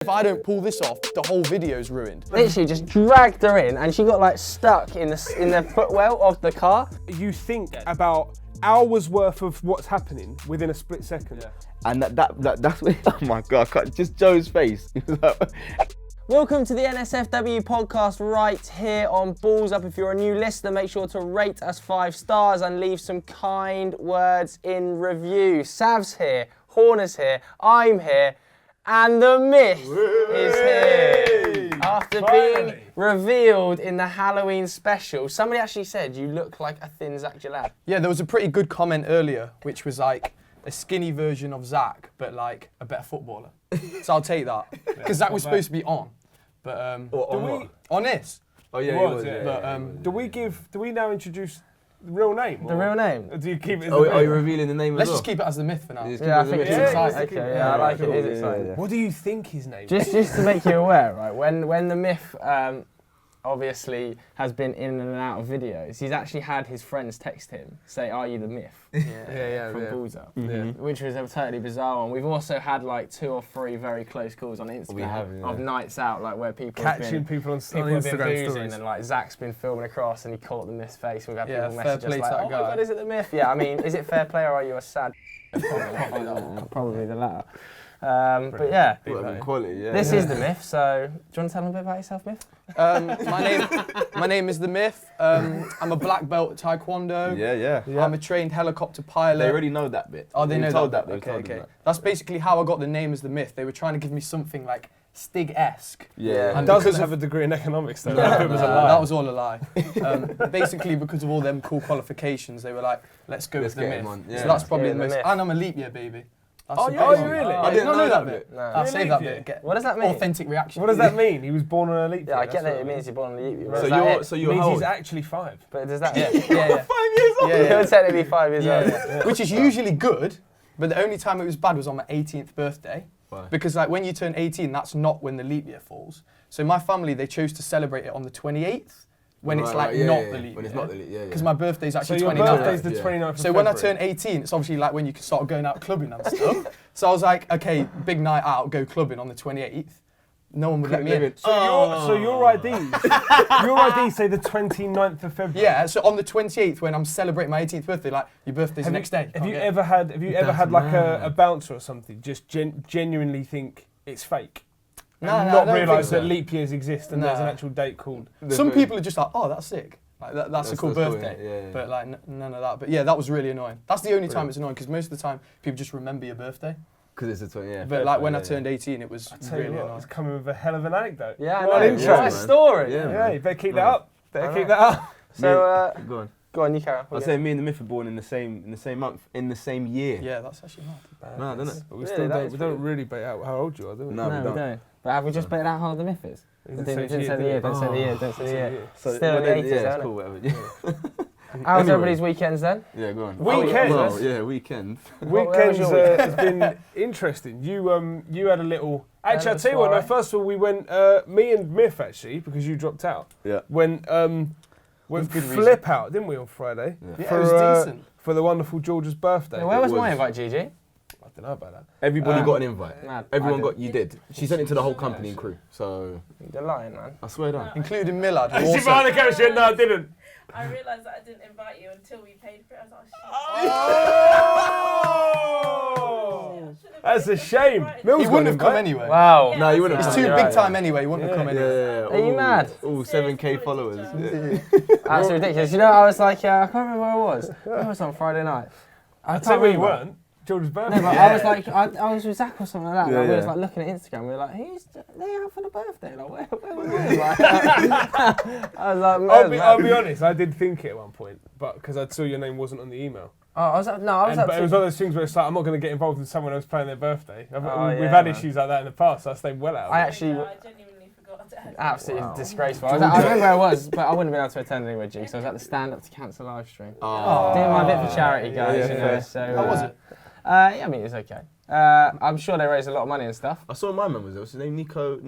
If I don't pull this off, the whole video's ruined. Literally just dragged her in and she got like stuck in the footwell of the car. You think about hours worth of what's happening within a split second. Yeah. And that's what, oh my God, just Joe's face. Welcome to the NSFW podcast right here on Balls Up. If you're a new listener, make sure to rate us 5 stars and leave some kind words in review. Sav's here, Horner's here, I'm here, and the myth is here. After being revealed in the Halloween special, somebody actually said you look like a thin Zach Jalad. Yeah, there was a pretty good comment earlier, which was like a skinny version of Zach, but like a better footballer. So I'll take that. Because Zach was supposed to be on. But on this. Oh yeah, He was, yeah. But Do we now introduce the real name? The real name? Or do you keep it as Oh, the are you myth? revealing the name let's as well? just keep it as the myth for now. Yeah, I think it's exciting. Okay, yeah, I like it. It is exciting. What do you think his name is? Just to make you aware, right? When the myth obviously has been in and out of videos, he's actually had his friends text him, say, "Are you the myth?" From Balls Up, which was a totally bizarre one. We've also had like 2 or 3 very close calls on Instagram of nights out, like where people Catching people on have been Instagram boozing stories. and like Zach's been filming across and he caught the myth's face. We've had people fair message us play to like, that "Oh my guy." God, is it the myth?" Yeah, I mean, is it fair play or are you a sad? Probably the latter. But yeah, Quality, yeah. this is the myth. So, do you want to tell them a bit about yourself, Myth? My name is the myth. I'm a black belt at Taekwondo. Yeah. I'm a trained helicopter pilot. They already know that bit. Oh, they know told that. They've Okay, told them okay. that. That's basically how I got the name as the myth. They were trying to give me something like Stig-esque. Yeah. And Doesn't because have a degree in economics though. No, That was a lie. that was all a lie. Basically, because of all them cool qualifications, they were like, let's go with the get myth. him on. So Yeah. that's probably Yeah, the the most. myth. And I'm a leap year baby. That's Oh, the you- best oh, you one. really? I I didn't know that bit. No. I'll save that Leap year? bit. Get What does that mean? authentic reaction. What does that mean? He was born on a leap year. Yeah, I get that's that what it means you're born on the leap year. So Is that you're it? so It you're means how he's old? actually 5. But does that? Yeah. 5 years old. You're technically 5 years old. Yeah. Which is usually good, but the only time it was bad was on my 18th birthday. Why? Because like when you turn 18, that's not when the leap year falls. So my family, they chose to celebrate it on the 28th, when it's like not the leap year. When it's not the leap, yeah. Because my birthday's So actually your 29th. birthday's the Yeah. 29th of So when I February. turn 18, it's obviously like when you can start going out clubbing and stuff. So I was like, okay, big night out, go clubbing on the 28th. No one would let me in. So your IDs say the 29th of February. Yeah, so on the 28th, when I'm celebrating my 18th birthday, like, your birthday's the next day. Have you Can't ever had like a bouncer or something just genuinely think it's fake? No, and no, I not don't think realise so. that leap years exist and there's an No. actual date called. Some people are just like, oh, that's sick. Like, that's a cool that's cool, birthday. yeah. But like, none of that. But yeah, that was really annoying. That's the only time it's annoying, because most of the time, people just remember your birthday. Because it's a 20, yeah. But like, when I turned 18, it was Tell you really what, annoying. it's coming with a hell of an anecdote. Yeah, I What know. an intro. What a story. Yeah. Yeah, you better keep that Right. up. Better keep that up. So, Go on. go on, you carry on. I was saying me and the Myth were born in the same month, in the same year. Yeah, that's actually mad. Mad, isn't it? But we Really, still that is don't pretty- really bait out how old you are, do we? No, we don't. But have we just played out how old the myth is? It's Didn't the say the year, don't say the year, don't say the year. So, Still in the 80s, yeah, isn't it's it? cool, whatever. Yeah, How's Anyway. everybody's weekends then? yeah, go on. Weekends? Well, yeah, weekend. Weekends Where was your has been interesting. You had a little. Actually, I'll a tell you what. No, soiree? first of all, we went. Me and Myth actually, because you dropped out. Yeah. Went With good flip out, didn't we, on Friday? Yeah. Yeah, it was decent. For the wonderful George's birthday. Yeah, where was was- my invite, Gigi? I don't know about that. Everybody got an invite. Mad. Everyone I got. You did. She sent it to the whole company and crew. So You're lying, man. I swear down. Including Millard. who She also- behind the camera, she said, no, I didn't. I realised that I didn't invite you until we paid for it. I was like, oh, shit. That's a shame. Mills He got wouldn't an have come invite. anyway. Wow. No, you wouldn't He's have too come, big right, time anyway, he wouldn't have come anyway. Yeah. Are you mad? All 7K followers. Yeah. That's ridiculous. You know, I was like, I can't remember where I was. It was on Friday night. I I'll tell you can't where you remember. weren't. George's No, birthday. but I was like, I was with Zach or something like that. Yeah, and we was yeah. like looking at Instagram. We were like, who's they out for the birthday? Like, where was we? Like, I was like, I'll be honest, I did think it at one point, but because I saw your name wasn't on the email. Oh, I was like, no, I was But it was one of those things where it's like, I'm not going to get involved in someone else playing their birthday. We've yeah, had man. issues like that in the past, so I stayed well out of I it. actually I genuinely forgot to add absolutely disgraceful. I remember where I was, but I wouldn't have been able to attend anyway, G. So I was at the Stand Up to Cancer live stream. Oh. Doing my bit for charity, guys. Yeah, you know. fair. So How was it? yeah, I mean, it was okay. I'm sure they raised a lot of money and stuff. I saw my man was there. What's his name? Nico.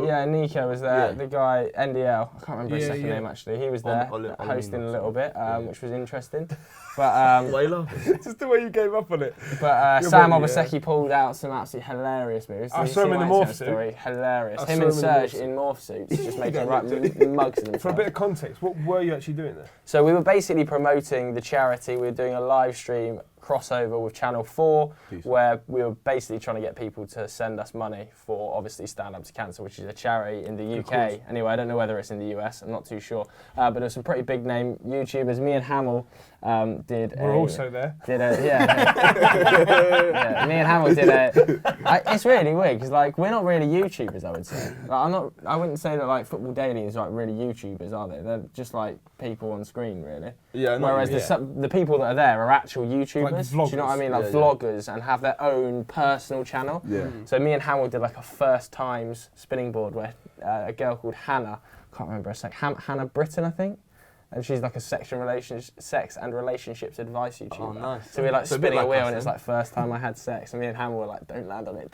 Yeah, Nico was there. Yeah. The guy, NDL, I can't remember his second name actually. He was there hosting a little bit, which was interesting. But Why are you laughing? Just the way you gave up on it. But Sam Obaseki pulled out some absolutely hilarious moves. I Did you saw him see in the my morph Instagram suit. story? Hilarious. I Him saw and him in the morph Serge suit. in morph suits, just making right mugs of themselves. For a bit of context, what were you actually doing there? So we were basically promoting the charity. We were doing a live stream crossover with Channel 4, where we were basically trying to get people to send us money for, obviously, Stand Up to Cancer, which is a charity in the UK. Anyway, I don't know whether it's in the US, I'm not too sure. But there's some pretty big name YouTubers. Me and Hamill did We're also there. Yeah, me and Hamill did it's really weird, because like, we're not really YouTubers, I would say. Like, I wouldn't say that like Football Daily is like really YouTubers, are they? They're just like people on screen, really. Yeah. Whereas the people that are there are actual YouTubers. Like do you know what I mean? Like vloggers and have their own personal channel. Yeah. So me and Hamill did like a first times spinning board where a girl called Hannah, can't remember her sec, Hannah Britton, I think. And she's like a sex and relationships advice YouTuber. Oh, nice. So we were like So a bit spinning a like wheel us, and it's then. like first time I had sex. And me and Hamill were like, don't land on it.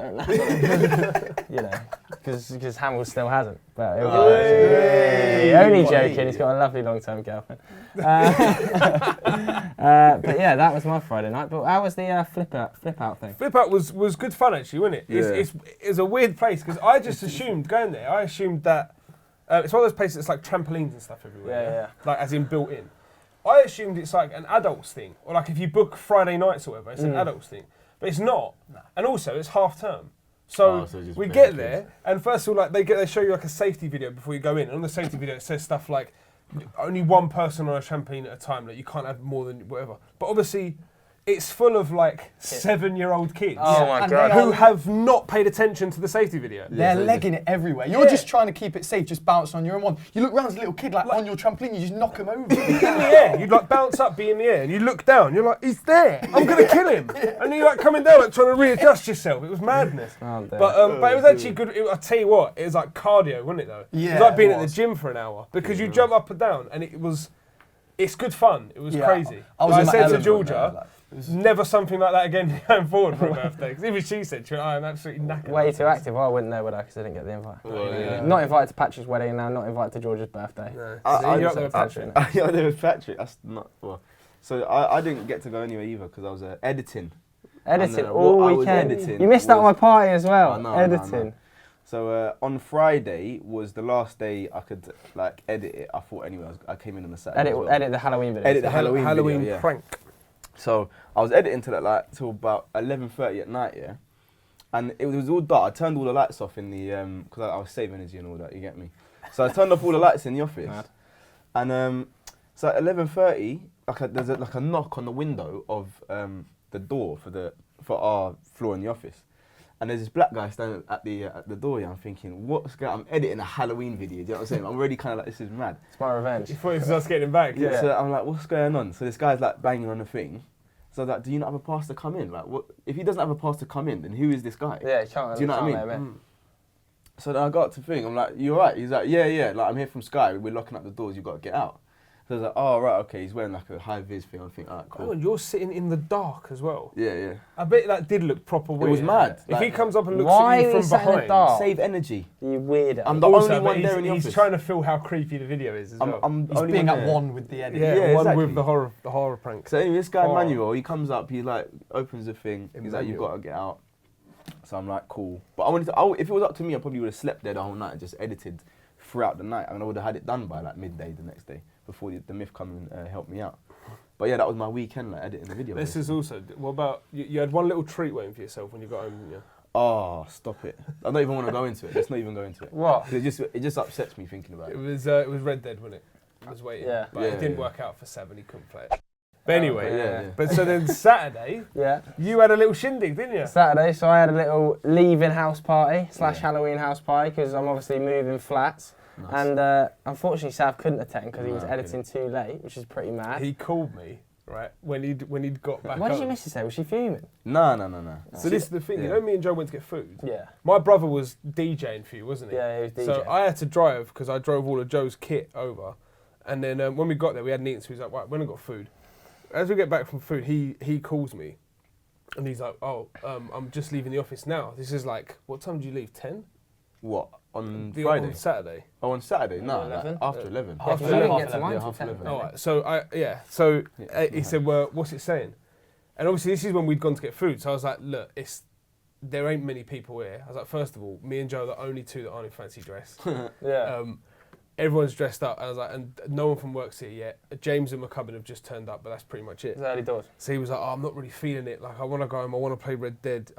You know, because Hamill still hasn't. But only joking, he's got a lovely long-term girlfriend. But yeah, that was my Friday night. But how was the flip out thing? Flip Out was good fun actually, wasn't it? Yeah. It's a weird place because I just assumed going there. I assumed that it's one of those places that's like trampolines and stuff everywhere. Yeah. Like as in built in. I assumed it's like an adults thing, or like if you book Friday nights or whatever, it's an adults thing. But it's not. And also, it's half term. So just we bare get there, and first of all, like they show you like a safety video before you go in. And on the safety video, it says stuff like only one person on a trampoline at a time. Like you can't have more than whatever. But obviously, it's full of like 7-year-old kids Oh my And God. they who have not paid attention to the safety video. They're legging it everywhere. You're just trying to keep it safe, just bounce on your own one. You look around as a little kid, like on your trampoline, you just knock him over. In the air, you'd like bounce up, be in the air, and you look down, you're like, he's there, I'm gonna kill him. And you're like coming down, like trying to readjust yourself. It was madness. Oh, dear. But it was actually good. I'll tell you what, it was like cardio, wasn't it though? It Yeah, was like being it at the was. gym for an hour because you jump up and down, and it's good fun. It was crazy. I was Like in my I said to element Georgia, there, like, never something like that again going forward for a birthday. Because even she said, I'm absolutely knackered. Way too active. Well, I wouldn't know, would I? Because I didn't get the invite. Yeah. Not invited to Patrick's wedding now, not invited to George's birthday. No. I- You're up there with Patrick. Patrick. Yeah, there was Patrick. That's not well. So I didn't get to go anywhere either because I was editing. Editing And, all what I was weekend. editing You missed out on my was- party as well. I know. Editing. So on Friday was the last day I could like edit it. I thought anyway. I came in on the Saturday. as well. Edit the Halloween video. Edit the Halloween video, yeah. prank. So I was editing till like till about 11:30 at night, yeah. And it was all dark. I turned all the lights off in the because I was saving energy and all that. You get me? So I turned off all the lights in the office. Mad. And so at 11:30, there's a knock on the window of the door for our floor in the office. And there's this black guy standing at the door. Yeah, I'm thinking, what's going? I'm editing a Halloween video. Do you know what I'm saying? I'm already kind of like, this is mad. It's my revenge. You thought it was us getting him back. Yeah. So I'm like, what's going on? So this guy's like banging on the thing. So I was like, do you not have a pass to come in? Like, what? If he doesn't have a pass to come in, then who is this guy? Yeah, you can't. Do you know what I can't mean? let him in. So then I got to thing. I'm like, you alright? He's like, yeah. Like, I'm here from Sky. We're locking up the doors. You've got to get out. So I was like, oh, right, okay. He's wearing like a high vis thing. I think, alright, Oh, cool. and you're sitting in the dark as well. Yeah. I bet that did look proper weird. was mad. If he Like, comes up and looks why at you are from you sat in the behind. dark? Save energy. You weirdo. I'm the Also, only but one there in the he's office. trying to feel how creepy the video is as well. I'm the He's only being one at there. one with the edit. yeah, Yeah, one exactly. with the horror prank. So anyway, this guy Oh. Manuel, he comes up, he like opens the thing. He's like, you've Emmanuel. got to get out. So I'm like, cool. But if it was up to me, I probably would have slept there the whole night and just edited throughout the night. I mean, I would have had it done by like midday the next day before the myth come and help me out. But yeah, that was my weekend, like editing the video. This is also, what about, you had one little treat waiting for yourself when you got home, didn't you? Oh, stop it! I don't even want to go into it. Let's not even go into it. What? 'Cause it just upsets me thinking about It it. was Red Dead, wasn't it? I was waiting. Yeah. But Yeah, it didn't yeah. work out for 7, he couldn't play it. But anyway, yeah. But so then Saturday, Yeah. you had a little shindig, didn't you? Saturday, so I had a little leaving house party / Halloween house party because I'm obviously moving flats. Nice. And unfortunately, Sav couldn't attend because he was No, editing too late, which is pretty mad. He called me, right, when he'd got back Why did home. you miss it? Was she fuming? No. So this is the thing, you Yeah. know me and Joe went to get food? Yeah. My brother was DJing for you, wasn't he? Yeah, he was DJing. So I had to drive because I drove all of Joe's kit over. And then when we got there, we hadn't eaten, so he was like, right, when I got food. As we get back from food, he calls me. And he's like, I'm just leaving the office now. This is like, what time do you leave? 10? What? On Friday? On Saturday. Oh, on Saturday? No, 11? after 11. Half you 11. don't get to mine Yeah, till half 10. 11. All right. So he said, well, what's it saying? And obviously this is when we'd gone to get food. So I was like, look, there ain't many people here. I was like, first of all, me and Joe are the only two that aren't in fancy dress. Yeah. Everyone's dressed up. And I was like, and no one from work's here yet. James and McCubbin have just turned up, but that's pretty much it. It's early doors. So he was like, I'm not really feeling it. Like, I want to go home. I want to play Red Dead.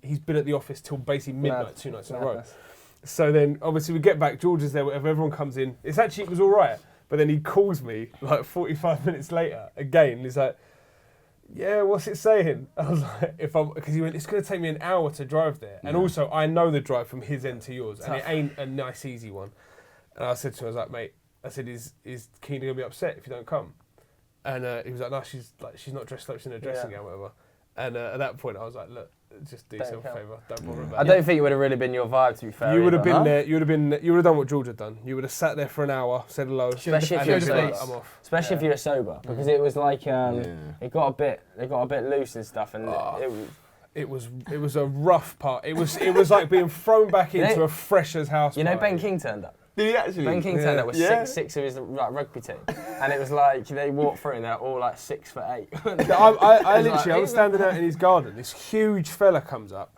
He's been at the office till basically midnight, 2 nights in a row. So then, obviously, we get back. George is there. Whatever. Everyone comes in. It was all right. But then he calls me like 45 minutes later again. And he's like, yeah, what's it saying? I was like, because he went, it's going to take me an hour to drive there. And also, I know the drive from his end to yours, and it ain't a nice, easy one. And I said to him, I was like, mate, is Keena going to be upset if you don't come? And he was like, no, she's not dressed up, she's in a dressing gown, whatever. And at that point, I was like, look, just do yourself a favour, don't bother about it. I don't think it would have really been your vibe, to be fair. You would have been there. You would have done what George had done. You would have sat there for an hour, said hello, Especially if and you're then been like, sober. I'm off. Especially if you're sober, because it was like it got a bit loose and stuff, and It was a rough part. It was like being thrown back into a freshers' house. You know, party. Ben King turned up. Did he actually? Ben King turned up with Yeah. six of his rugby team, and it was like they walked through and they're all like 6'8". I literally, I was standing out in his garden. This huge fella comes up,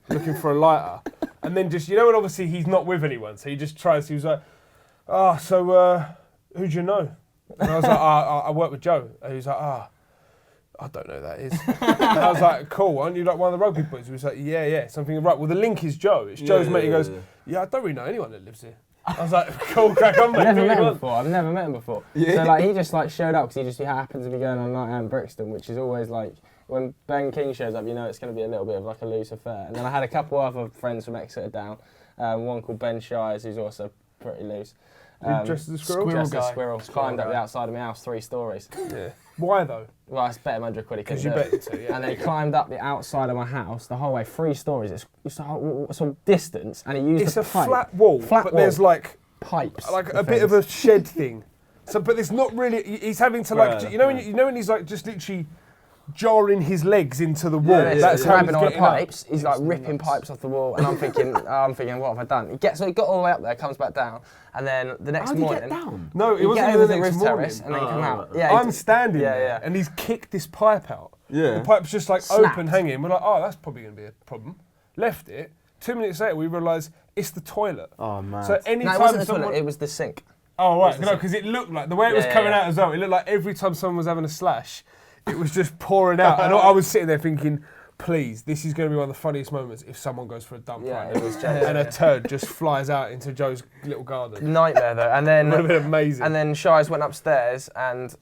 looking for a lighter, and then just, when obviously he's not with anyone, so he just tries. He was like, so who do you know? And I was like, I work with Joe. And he was like, I don't know who that is. And I was like, cool, aren't you like one of the rugby boys? He was like, yeah. Something right. Well, the link is Joe. It's Joe's mate. He goes, I don't really know anyone that lives here. I was like, cool, crack on, mate. I've never met him before. So like he just like showed up because he happened to be going on night out in Brixton, which is always like when Ben King shows up, it's going to be a little bit of like a loose affair. And then I had a couple other friends from Exeter down. One called Ben Shires, who's also pretty loose. Dressed as a squirrel? Dressed as a squirrel. Climbed up the outside of my house 3 stories. Yeah. Why though? Well, I bet him 100 quid. Because you bet it to, yeah. And then he climbed up the outside of my house the whole way, 3 stories. It's some distance, and he used a pipe. flat wall, but there's like pipes, like a bit of a shed thing. So, but it's not really. He's having to like, when he's like just literally jarring his legs into the wall. That's how he's grabbing all the getting up. pipes. He's like ripping pipes off the wall, and I'm thinking, what have I done? He got all the way up there, comes back down, and then the next morning. No, it You wasn't get even over the the next roof morning. terrace and then you come out. I'm standing there, yeah. and he's kicked this pipe out. Yeah. The pipe's just like Snapped. open, hanging. We're like, that's probably going to be a problem. Left it. 2 minutes later, we realised it's the toilet. Oh man. So No, anytime it wasn't the someone, toilet, it was the sink. oh right, no, because it looked like the way it was Yeah, coming yeah. out as well. It looked like every time someone was having a slash, it was just pouring out. And I was sitting there thinking, please, this is going to be one of the funniest moments if someone goes for a dump Yeah, right it now. was James. And a turd just flies out into Joe's little garden. Nightmare though, and then It would have been amazing. And then Shires went upstairs, and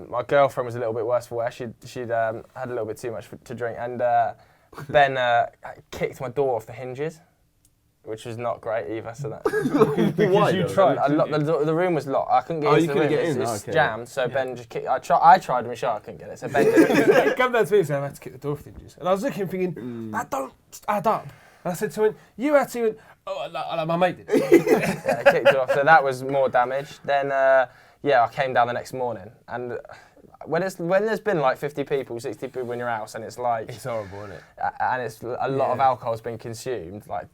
my girlfriend was a little bit worse for wear. She'd had a little bit too much to drink, and Ben kicked my door off the hinges, which was not great either. So that Because you tried. the room was locked. I couldn't get into the couldn't room. get in? It's Okay. jammed. So Ben just kicked. I tried to ensure I couldn't get it. So Ben just He came down to me and said, I had to kick the door off the hinges. And I was looking thinking, that don't add up. And I said to him, you had to, my mate did. kicked it off. So that was more damage. Then I came down the next morning, and when there's been like 50 people, 60 people in your house, and it's like It's horrible, isn't it? and it's a lot of alcohol's been consumed, like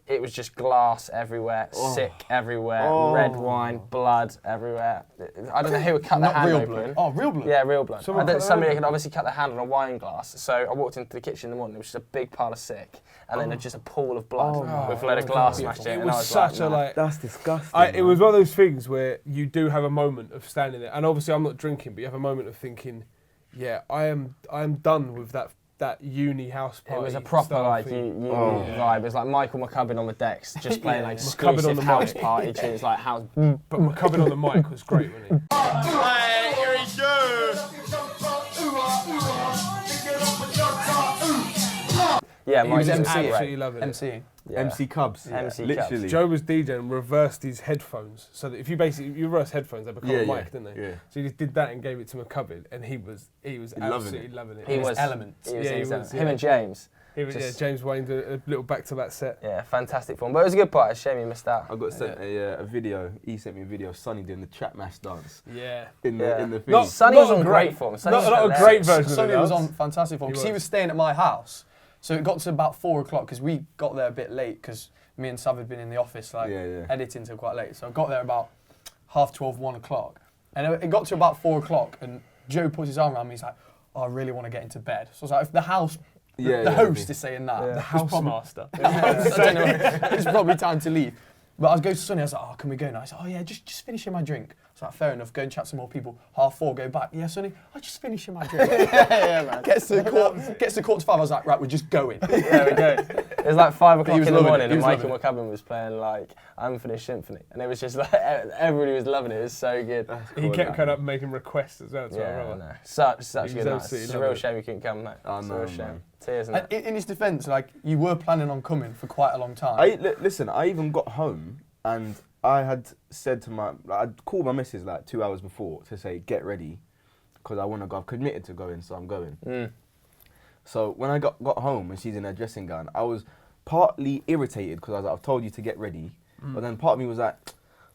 it was just glass everywhere, sick everywhere, red wine, blood everywhere. I don't know who would cut the hand real open. blood. Oh, real blood. Yeah, real blood. Someone cut the Somebody hand could obviously cut the hand on a wine glass. So I walked into the kitchen in the morning, there was just a big pile of sick, and then just a pool of blood with a load of glass smashed in. It and I was such like, a like. That's disgusting. It was one of those things where you do have a moment of standing there, and obviously I'm not drinking, but you have a moment of thinking, yeah, I am done with that uni house party. It was a proper style like thing. vibe. It was like Michael McCubbin on the decks, just playing like McCubbin on exclusive the house mic. party tunes, like house. But McCubbin on the mic was great, wasn't he? Yeah, He Mike was was absolutely great. loving it. MC. Yeah. MC Cubs. MC Literally. Joe was DJing and reversed his headphones, so that if you reverse headphones, they become a mic, didn't they? Yeah. So he just did that and gave it to McCubbin, and he was loving absolutely it. loving it. He was Elements. He was Yeah, he insane. was, Him yeah. and James. James Wayne did a little back-to-back set. Yeah, fantastic form. But it was a good part. It's a shame you missed out. I got sent a video. He sent me a video of Sonny doing the trap mash dance Yeah. in the thing. Not- Sonny was on great- great form. Not a great version of Sonny the was dance. on fantastic form because he He was staying at my house. So it got to about 4 o'clock because we got there a bit late because me and Sav had been in the office editing till quite late. So I got there about 12:30, 1 o'clock. And it got to about 4 o'clock and Joe puts his arm around me. He's like, oh, I really want to get into bed. So I was like, if the house, the host is saying that. The housemaster. I don't know. It's probably time to leave. But I was going to Sonny, I was like, oh, can we go now? I said, oh yeah, just finishing my drink. I was like, fair enough, go and chat some more people. 4:30, go back. Yeah, Sonny, I'm just finishing my drink. Yeah, man. Gets to quarter to 5, I was like, right, we're just going. There we go. It was like 5 o'clock was in the loving it. morning He and was Michael loving McCubbin was playing like Unfinished Symphony. And it was just like, everybody was loving it. It was so good. He kept coming up and making requests as well. To our Yeah, brother. no. Such He a was good night. absolutely It's a real lovely. shame you couldn't come, mate. I It's a know, real shame. man. Tears and And in his defence, like, you were planning on coming for quite a long time. Listen, I even got home and I had said to I'd called my missus like 2 hours before to say, get ready, because I want to go. I've committed to going, so I'm going. So when I got home and she's in her dressing gown, I was partly irritated because I was like, I've told you to get ready. But then part of me was like,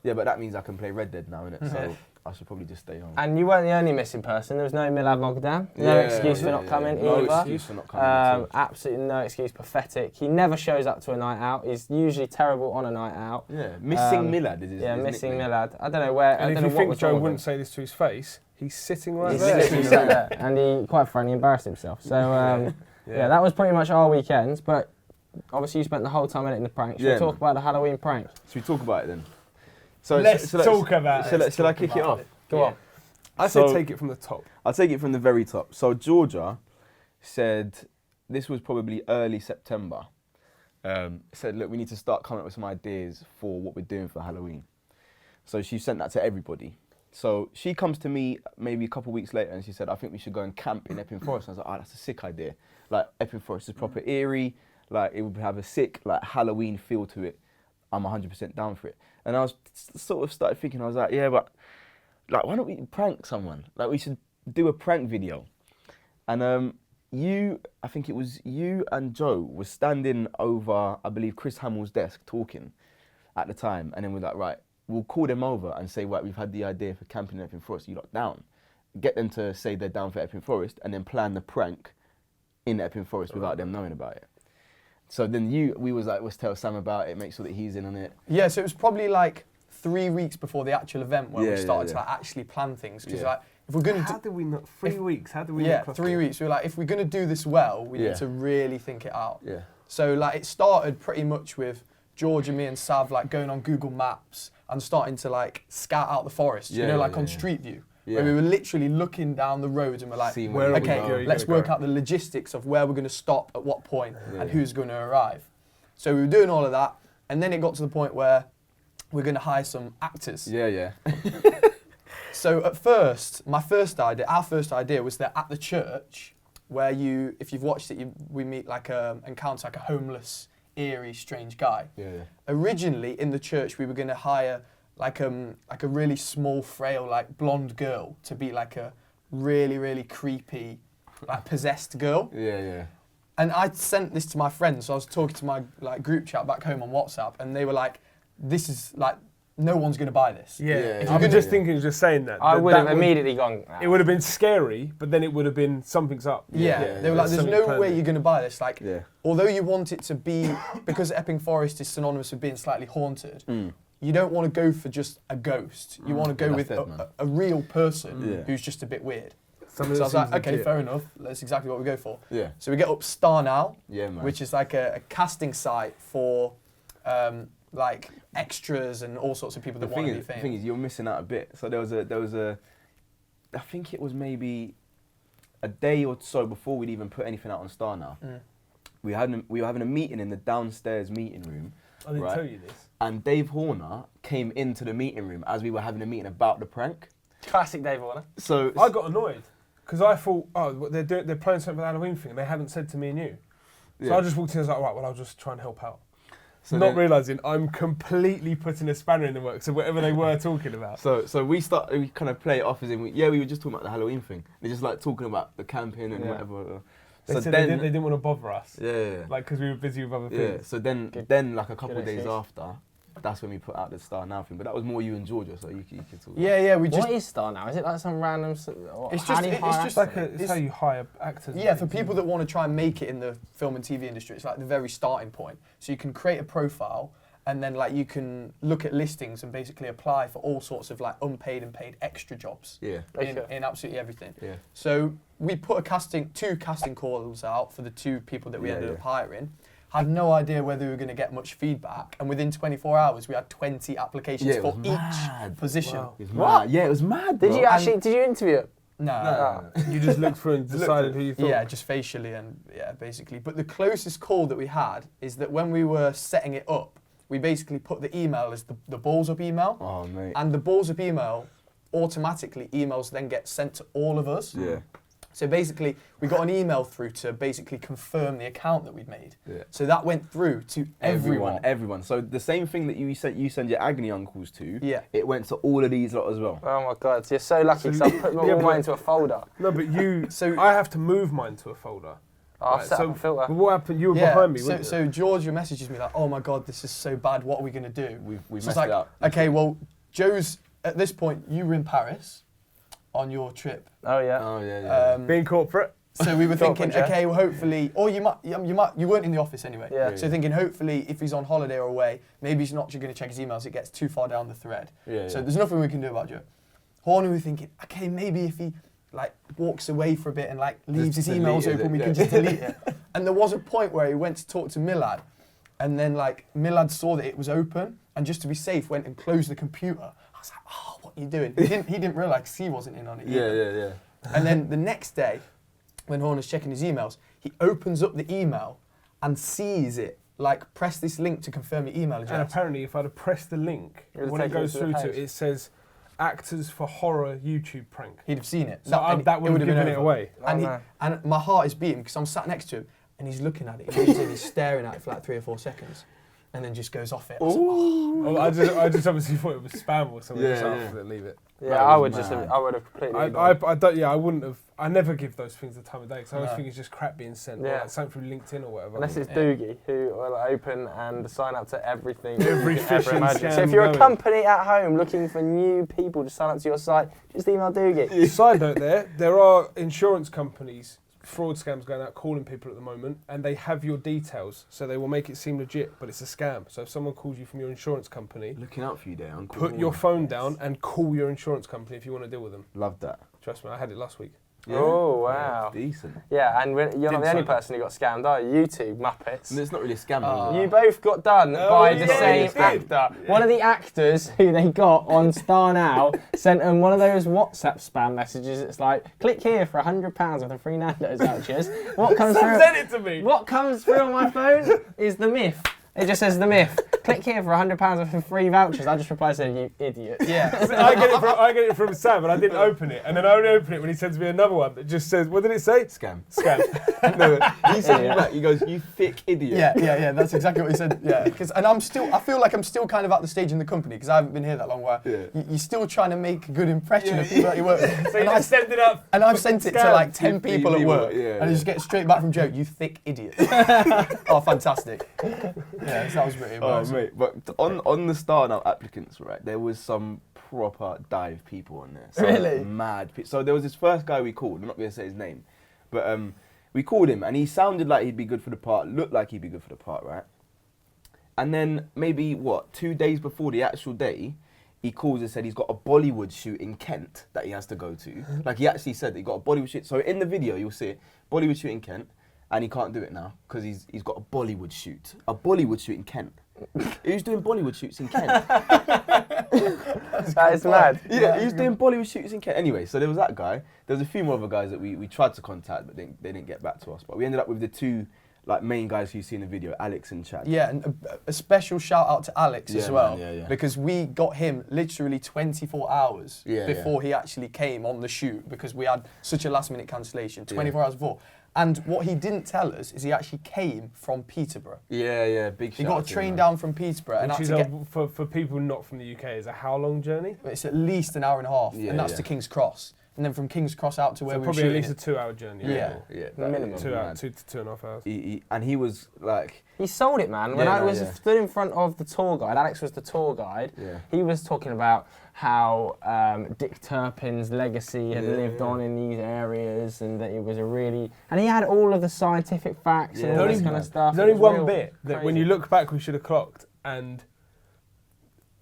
yeah, but that means I can play Red Dead now, innit? So I should probably just stay home. And you weren't the only missing person. There was no Milad Mogdan. No excuse for not coming No either. excuse for not coming at all. Absolutely no excuse. Pathetic. He never shows up to a night out. He's usually terrible on a night out. Yeah, missing Milad is his Missing nickname. Milad. I don't know where. I And don't if know you what think was Joe wrong with wouldn't him. say this to his face, he's sitting right He's there. literally sat there, and he quite frankly embarrassed himself. So yeah, that was pretty much our weekends. But obviously, you spent the whole time editing the prank. Should we talk about the Halloween prank? Should we talk about it then? So Let's talk about it. Shall I kick it off? Go on. I say So- take it from the top. I'll take it from the very top. So Georgia said, this was probably early September, said, look, we need to start coming up with some ideas for what we're doing for Halloween. So she sent that to everybody. So she comes to me maybe a couple of weeks later and she said, I think we should go and camp in Epping Forest. And I was like, oh, that's a sick idea. Like, Epping Forest is proper eerie. Like, it would have a sick, like, Halloween feel to it. I'm 100% down for it. And I was sort of started thinking, I was like, yeah, but like, why don't we prank someone? Like, we should do a prank video. And I think it was you and Joe was standing over, I believe, Chris Hamill's desk talking at the time. And then we're like, right, we'll call them over and say, right, we've had the idea for camping in Epping Forest. You lot down. Get them to say they're down for Epping Forest and then plan the prank in Epping Forest without them knowing about it. So then we was like, let's tell Sam about it, make sure that he's in on it. Yeah, so it was probably like 3 weeks before the actual event where we Yeah, started yeah. to like, actually plan things. Because Yeah. like, if we're going How to did we not? 3 weeks. How did we? yeah, not cross 3 it? weeks, we were like, if we're going to do this well, we Yeah. need to really think it out. Yeah. So like, it started pretty much with George and me and Sav like going on Google Maps and starting to like scout out the forest. Yeah, you know, yeah, like yeah, on yeah. Street View. Yeah. Where we were literally looking down the roads and we're like, Seeing where are we okay, going? let's Gonna work go. out the logistics of where we're going to stop at what point Yeah. and who's going to arrive. So we were doing all of that, and then it got to the point where we're going to hire some actors. Yeah, yeah. So at first, our first idea was that at the church, where if you've watched it, we meet like encounter like a homeless, eerie, strange guy. Yeah, yeah. Originally in the church, we were going to hire like a really small, frail, like blonde girl to be like a really, really creepy, like possessed girl. Yeah, yeah. And I sent this to my friends, so I was talking to my like group chat back home on WhatsApp, and they were like, "This is like, no one's going to buy this." Yeah. Yeah, I'm yeah. just thinking, just saying that. I that would have that immediately gone. It would have been scary, but then it would have been something's up. Yeah, Yeah, they were yeah. like, "There's Something no planned. way you're going to buy this." Like, Yeah. although you want it to be, because Epping Forest is synonymous with being slightly haunted, you don't want to go for just a ghost. You want to go Yeah, with that's dead, man. a real person Yeah. who's just a bit weird. Something So I that was like, seems okay, legit. fair enough. That's exactly what we go for. Yeah. So we get up Star Now, Yeah, man. which is like a casting site for like extras and all sorts of people the that want to thing be is, the famous. thing is, you're missing out a bit. So there was a, I think it was maybe a day or so before we'd even put anything out on Star Now. We were having a meeting in the downstairs meeting room. I didn't right? tell you this. And Dave Horner came into the meeting room as we were having a meeting about the prank. Classic Dave Warner. So I got annoyed because I thought, oh, what they're planning something for the Halloween thing, and they hadn't said to me and you. So Yeah. I just walked in and was like, right, well, I'll just try and help out. So Not then- realising I'm completely putting a spanner in the works of whatever they were talking about. So we kind of play it off as in, we were just talking about the Halloween thing. They're just like talking about the camping and Yeah. whatever. They So said then, they didn't want to bother us. yeah. Like, because we were busy with other Yeah, things. so then like a couple of days assist. after, that's when we put out the Star Now thing. But that was more you and Georgia, so you can talk. Yeah, we just. What is Star Now? Is it like some random? It's how just- do you it's hire just actors? It's how you hire actors. Yeah, for people that want to try and make it in the film and TV industry, it's like the very starting point. So you can create a profile, and then like you can look at listings and basically apply for all sorts of like unpaid and paid extra jobs Yeah. in absolutely everything. Yeah. So we put two casting calls out for the 2 people that we ended up hiring. Had no idea whether we were going to get much feedback, and within 24 hours we had 20 applications Yeah, it for was each mad. position. Wow. It was What? mad. Yeah, it was mad. Did bro. you actually? Did you interview it? No. You just looked through and decided who you thought. Yeah, just facially and basically. But the closest call that we had is that when we were setting it up, we basically put the email as the balls up email, Oh mate. and the balls up email automatically emails then get sent to all of us. Yeah. So basically, we got an email through to basically confirm the account that we'd made. Yeah. So that went through to everyone. So the same thing that you send your agony uncles to, Yeah. it went to all of these lot as well. Oh my God, you're so lucky. So I put them all into a folder. No, but you. So- I have to move mine to a folder. I'll Right, set so up a filter. But what happened? You were Yeah, behind me, so, weren't you? so Georgia messages me like, oh my God, this is so bad, what are we going to do? We've So it's messed like, it up. okay, well, Joe's, at this point, you were in Paris on your trip. Oh yeah. Oh yeah. Being corporate. So we were thinking, Corporate jet. okay, well, hopefully, or you weren't in the office anyway. Yeah. So thinking, hopefully, if he's on holiday or away, maybe he's not going to check his emails. It gets too far down the thread. Yeah, So yeah. there's nothing we can do about Joe. Horner, we were thinking, okay, maybe if he like walks away for a bit and like leaves his Just emails deleted open, it, we yeah. can just delete it. And there was a point where he went to talk to Milad, and then like Milad saw that it was open, and just to be safe, went and closed the computer. I was like, oh, what are you doing? He didn't realise he wasn't in on it. either. Yeah. And then the next day, when Horner's checking his emails, he opens up the email and sees it, like, press this link to confirm your email And address. apparently, if I'd have pressed the link, It would've when it taken goes you to through the to page. it says actors for horror YouTube prank. He'd have seen it. So that would have been given it over. away. And, Oh, no. and my heart is beating because I'm sat next to him and he's looking at it. And he's staring at it for like 3 or 4 seconds and then just goes off it. I was like, Oh, I just obviously thought it was spam or something. Yeah, so I yeah. thought, leave it. Yeah, That I was would mad. I would have completely. I don't. Yeah, I wouldn't have. I never give those things the time of day because I always No. think it's just crap being sent. Or Yeah. like something through LinkedIn or whatever. Unless it's Yeah. Doogie, who will open and sign up to everything. Every you can ever phishing imagine. So scam if you're a going. company at home looking for new people to sign up to your site, just email Doogie. Side note there are insurance companies, fraud scams going out calling people at the moment, and they have your details, so they will make it seem legit, but it's a scam. So if someone calls you from your insurance company, Looking out for you there, Uncle. put your Horner. phone down and call your insurance company if you want to deal with them. Love that. Trust me, I had it last week. Yeah. Oh, wow. Decent. Yeah, and you're not Didn't the only sign up. person who got scammed, are you? You two Muppets. And it's not really a scam. is it? You both got done by the yeah, same we did. actor. One of the actors who they got on Star Now sent them one of those WhatsApp spam messages. It's like, click here for £100 with a free Nando's vouchers. What comes through? Send it to me. What comes through on my phone is the myth. It just says the myth. Click here for £100 worth of free vouchers. I just replied saying, you idiot. yeah. I get it from Sam, and I didn't open it, and then I only open it when he sends me another one that just says, what did it say? Scam. Scam. No, he sent you Yeah. back. He goes, "You thick idiot." Yeah, that's exactly what he said. Yeah, I feel like I'm still kind of at the stage in the company because I haven't been here that long where Yeah. you're still trying to make a good impression of people that you work with. So you And just send it up. I've sent it to Scam. like 10 people at people, work, yeah, and I just get straight back from Joe, you thick idiot. Oh, fantastic. Yeah, so that was pretty Oh embarrassing. mate, but on the Star Now applicants, right, there was some proper dive people on there. Some Really? Mad. So there was this first guy we called. I'm not going to say his name, but we called him, and he sounded like he'd be good for the part. Looked like he'd be good for the part, right? And then maybe 2 days before the actual day, he calls and said he's got a Bollywood shoot in Kent that he has to go to. Like he actually said that he got a Bollywood shoot. So in the video you'll see it, Bollywood shoot in Kent, and he can't do it now because he's got a Bollywood shoot. A Bollywood shoot in Kent. Who's doing Bollywood shoots in Kent? That is mad. Yeah, he was doing Bollywood shoots in Kent. Anyway, so there was that guy. There was a few more other guys that we tried to contact, but they didn't get back to us. But we ended up with the two main guys who you see in the video, Alex and Chad. Yeah, and a special shout out to Alex as Yeah, well, man, yeah. because we got him literally 24 hours Yeah, before he actually came on the shoot because we had such a last minute cancellation, 24 hours before. And what he didn't tell us is he actually came from Peterborough. Yeah, big shout He got out a to him, train man. down from Peterborough, and Which had is to get, for people not from the UK, is a how long journey? it's at least an hour and a half, Yeah, and that's yeah. to King's Cross. and then from King's Cross out to where we were probably shooting at least a 2-hour journey. Yeah. Minimum. 2 hours, 2 to 2.5 hours. And he was like, He sold it, man. When Yeah, I no, was yeah. stood in front of the tour guide, Alex was the tour guide. Yeah. He was talking about how Dick Turpin's legacy had lived on in these areas, and that it was a really, and he had all of the scientific facts and all this kind of stuff. There's only It was one real bit that when crazy. you look back we should have clocked, and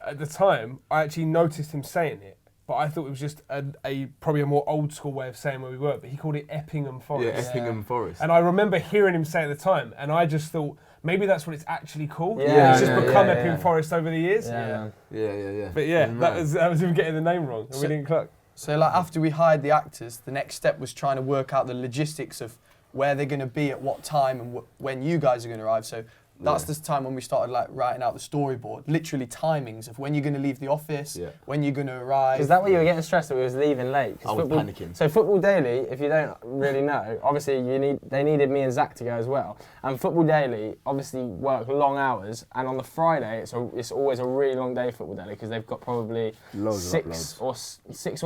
at the time I actually noticed him saying it, but I thought it was just a probably a more old school way of saying where we were, but he called it Eppingham Forest. yeah, Effingham Forest. And I remember hearing him say it at the time, and I just thought maybe that's what it's actually called. Yeah, It's just yeah, become yeah, Eppingham yeah. Forest over the years. Yeah. yeah. But yeah, And that was him getting the name wrong, and we didn't clock. So like after we hired the actors, the next step was trying to work out the logistics of where they're going to be at what time and when you guys are going to arrive. So that's the time when we started like writing out the storyboard, literally timings of when you're going to leave the office, when you're going to arrive. Is that what you were getting stressed that we was leaving late? I was panicking. So Football Daily, if you don't really know, obviously they needed me and Zach to go as well. And Football Daily obviously work long hours, and on the Friday it's always a really long day, Football Daily, because they've got probably six or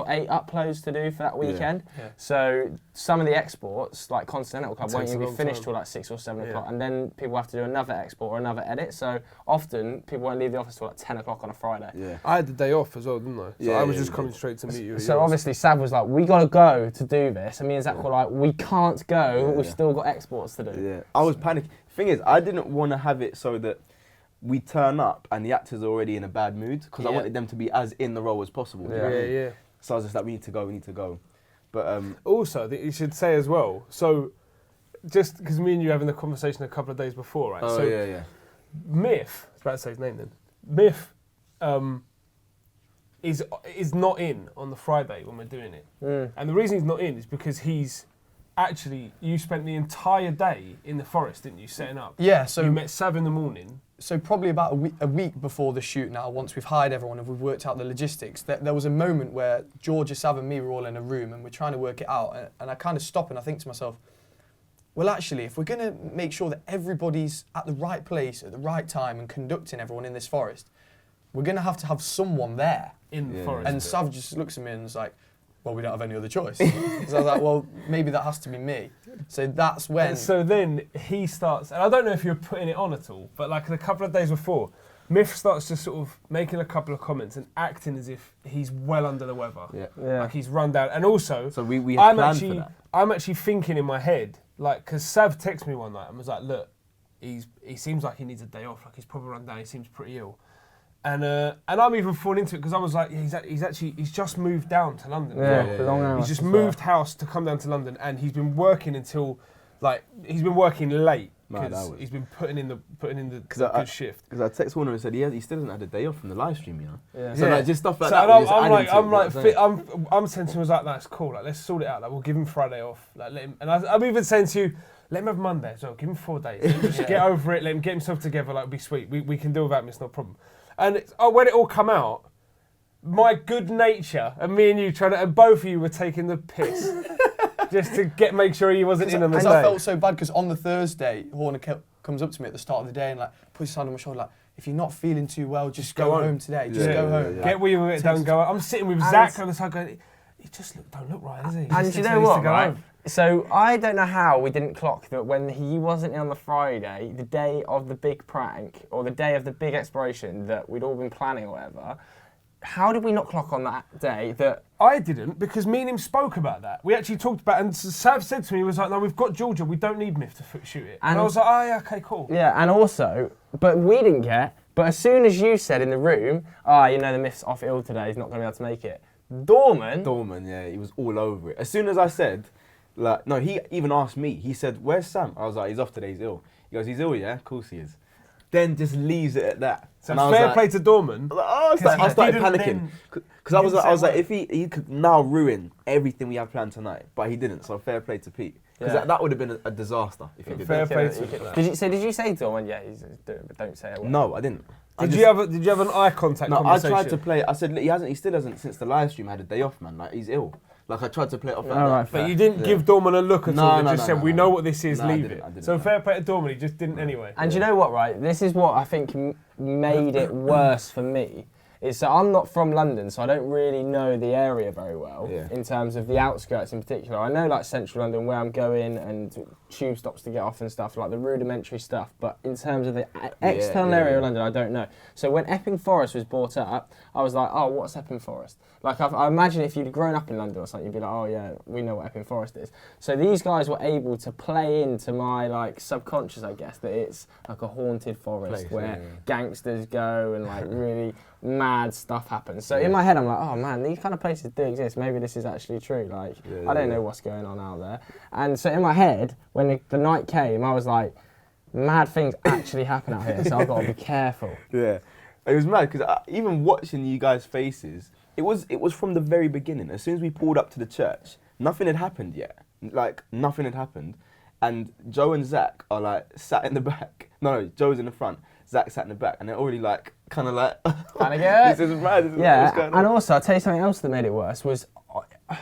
8 uploads to do for that weekend. Yeah. So some of the exports, like Continental Club, won't Takes even a be long finished time. till like 6 or 7 o'clock, and then people have to do another export or another edit. So often people won't leave the office till like 10 o'clock on a Friday. Yeah. I had the day off as well, didn't I? So Yeah, I was yeah, just you coming did. straight to meet you. at So yours. obviously Sav was like, we got to go to do this. And me and Zach were like, we can't go. We've yeah. still got exports to do. Yeah, I was panicking. Thing is, I didn't want to have it so that we turn up and the actors are already in a bad mood, because I wanted them to be as in the role as possible. you know what I mean? yeah. So I was just like, we need to go. But Also, I think you should say as well, so just because me and you were having the conversation a couple of days before, right? oh so yeah. Myth, I was about to say his name then. Myth is not in on the Friday when we're doing it. And the reason he's not in is because you spent the entire day in the forest, didn't you, setting up? Yeah, so you met Sav in the morning. So probably about a week before the shoot now, once we've hired everyone and we've worked out the logistics, there was a moment where Georgia, Sav and me were all in a room and we're trying to work it out. And I kind of stop and I think to myself, well, actually, if we're going to make sure that everybody's at the right place at the right time and conducting everyone in this forest, we're going to have someone there. In the forest. And Sav just looks at me and is like, well, we don't have any other choice. So I was like, well, maybe that has to be me. So that's when... And so then he starts, and I don't know if you're putting it on at all, but like a couple of days before, Myth starts just sort of making a couple of comments and acting as if he's well under the weather. Yeah. Like he's run down. And also, So we had planned for that. I'm actually thinking in my head, like, because Sav texted me one night and was like, look, he seems like he needs a day off, like he's probably run down, he seems pretty ill. And I'm even falling into it because I was like, he's just moved down to London. Yeah, long hours. He's just moved house to come down to London, and he's been working until, like, he's been working late Mad because hours. he's been putting in the I good shift. Because I text Warner and said he still hasn't had a day off from the live stream, you know. Yeah. So like just stuff like So that. I'm we just added like, to it, I'm you know like, what I'm saying? I'm saying to him, I was like, that's cool. Like, let's sort it out. Like, we'll give him Friday off. Like, let him. And I'm even saying to you, let him have Monday as well. Give him 4 days. Let him just get over it. Let him get himself together. Like, it'll be sweet. We can deal with that. It's no problem. And when it all come out, my good nature and me and you and both of you were taking the piss just to make sure he wasn't in on the Because I day. felt so bad because on the Thursday, Horner comes up to me at the start of the day and like puts his hand on my shoulder like, if you're not feeling too well, just go home today. Just go home. Get where you were down and go. I'm sitting with Zach on the side going, he just don't look right, does he? And do you know what, right? So I don't know how we didn't clock that when he wasn't in on the Friday, the day of the big prank, or the day of the big exploration that we'd all been planning or whatever, how did we not clock on that day that... I didn't, because me and him spoke about that. We actually talked about it, and Sav said to me, he was like, no, we've got Georgia, we don't need Myth to shoot it. And I was like, oh yeah, okay, cool. Yeah, and also, but we didn't get, but as soon as you said in the room, the Myth's off ill today, he's not going to be able to make it. Dorman, yeah, he was all over it. As soon as I said, like, no, he even asked me. He said, "Where's Sam?" I was like, "He's off today. He's ill." He goes, "He's ill, yeah? Of course he is." Then just leaves it at that. So And I was fair like- play to Dorman. I started panicking then- because I was didn't like, say if he could now ruin everything we had planned tonight, but he didn't. So fair play to Pete, because that would have been a disaster if he did Fair that. play to him. Did you say to Dorman, yeah, he's doing it, but don't say it? No, I didn't. Did you have an eye contact No, I conversation? tried to play. I said he still hasn't since the live stream had a day off, man. Like he's ill. Like I tried to play it off like All that. right, But you didn't give Dorman a look at No, all. You no, just no, said, no, we no. know what this is, No, I leave didn't, it. I didn't, So no. fair play to Dorman, he just didn't anyway. And you know what, right? This is what I think made it worse for me. is so I'm not from London, so I don't really know the area very well Yeah. in terms of the outskirts in particular. I know like central London where I'm going and tube stops to get off and stuff, like the rudimentary stuff, but in terms of the external area of London, I don't know. So when Epping Forest was brought up, I was like, oh, what's Epping Forest? Like I imagine if you'd grown up in London or something, you'd be like, oh yeah, we know what Epping Forest is. So these guys were able to play into my like subconscious, I guess, that it's like a haunted forest where gangsters go and like really mad stuff happens. So in my head, I'm like, oh man, these kind of places do exist. Maybe this is actually true. Like, I don't know what's going on out there. And so in my head, when the night came, I was like, mad things actually happen out here, so I've got to be careful. Yeah, it was mad because even watching you guys' faces, it was from the very beginning. As soon as we pulled up to the church, nothing had happened yet. Like, nothing had happened. And Joe and Zach are like sat in the back. No, Joe's in the front. Zach sat in the back, and they're already like, kind of like, this is mad. This is what's going on. And also, I'll tell you something else that made it worse was,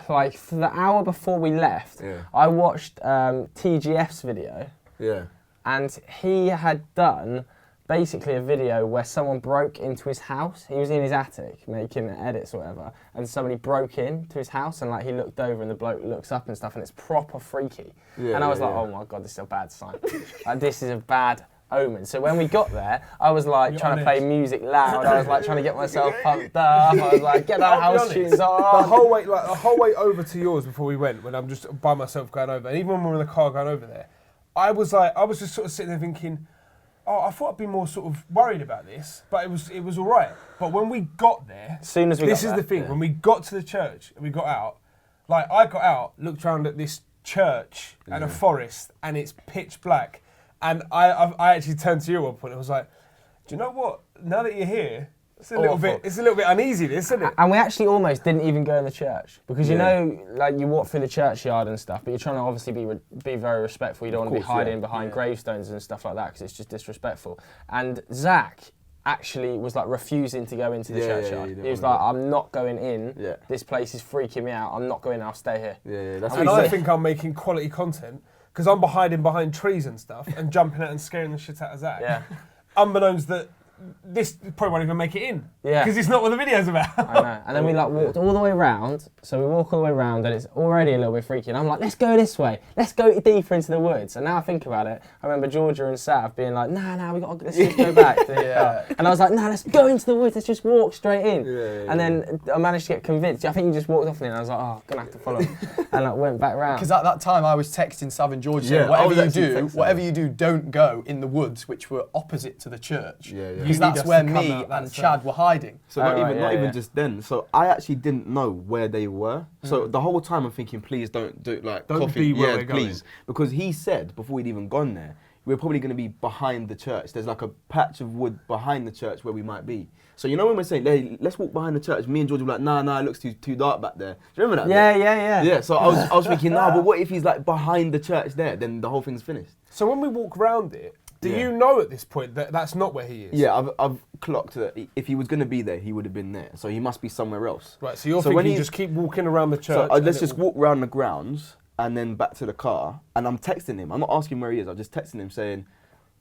like, for the hour before we left, I watched TGF's video. Yeah. And he had done basically a video where someone broke into his house. He was in his attic making edits or whatever, and somebody broke into his house, and like he looked over and the bloke looks up and stuff, and it's proper freaky. And I was like, oh my God, this is a bad sign. Like, this is a bad omen. So when we got there, I was like trying to play music loud. I was like trying to get myself pumped up. I was like, get our house tunes on. The whole way over to yours before we went, when I'm just by myself going over, and even when we were in the car going over there, I was just sort of sitting there thinking, oh, I thought I'd be more sort of worried about this, but it was all right. But when we got there, as soon as we got this is the thing. When we got to the church and we got out, like I got out, looked around at this church and a forest, and it's pitch black. And I actually turned to you at one point and was like, do you know what? Now that you're here, it's a little bit uneasy, this, isn't it? And we actually almost didn't even go in the church because you know, like you walk through the churchyard and stuff, but you're trying to obviously be very respectful. You don't want to be hiding behind gravestones and stuff like that because it's just disrespectful. And Zach actually was like refusing to go into the churchyard. He was like, I'm not going in. Yeah. This place is freaking me out. I'm not going in. I'll stay here. Yeah, that's and I think I'm making quality content because I'm hiding behind trees and stuff and jumping out and scaring the shit out of Zach. Yeah. Unbeknownst that this probably won't even make it in. Yeah. Because it's not what the video's about. I know. And then we like walked all the way around. So we walk all the way around and it's already a little bit freaky. And I'm like, let's go this way. Let's go deeper into the woods. And now I think about it, I remember Georgia and Sav being like, nah, let's just go back. And I was like, nah, let's go into the woods. Let's just walk straight in. And then I managed to get convinced. I think you just walked off and I was like, oh, I'm going to have to follow him. And I went back round. Because at that time I was texting Sav and Georgia saying, whatever you do, don't go in the woods, which were opposite to the church. Because that's where me and Chad were hiding. So not even just then. So I actually didn't know where they were. So the whole time I'm thinking, please don't do like don't coffee. Be where we're please. Going. Because he said before we'd even gone there, we're probably going to be behind the church. There's like a patch of wood behind the church where we might be. So you know when we're saying, hey, let's walk behind the church, me and George were like, nah, it looks too dark back there. Do you remember that? Yeah. So I was thinking, but what if he's like behind the church there? Then the whole thing's finished. So when we walk around it, do you know at this point that that's not where he is? Yeah, I've clocked that if he was going to be there, he would have been there. So he must be somewhere else. Right, so you're thinking you just keep walking around the church. So let's just walk around the grounds and then back to the car. And I'm texting him. I'm not asking where he is. I'm just texting him saying,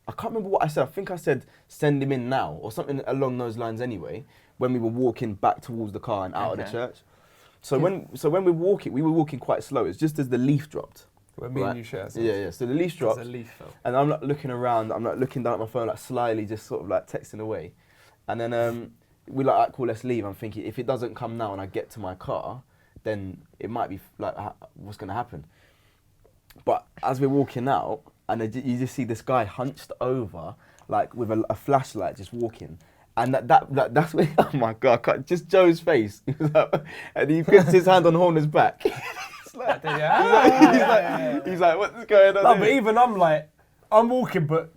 I can't remember what I said. I think I said, send him in now or something along those lines anyway, when we were walking back towards the car and out of the church. So when we were walking quite slow. It's just as the leaf dropped. When me and you share. Yeah. So the leaf dropped. There's a leaf fell. And I'm like looking around. I'm like looking down at my phone, like slyly, just sort of like texting away. And then we like, cool, let's leave. I'm thinking if it doesn't come now and I get to my car, then it might be like what's going to happen. But as we're walking out, and you just see this guy hunched over, like with a flashlight, just walking. And that's where, oh my God, just Joe's face. And he puts his hand on Horner's back. He's like, what's going on? No, but even I'm walking, but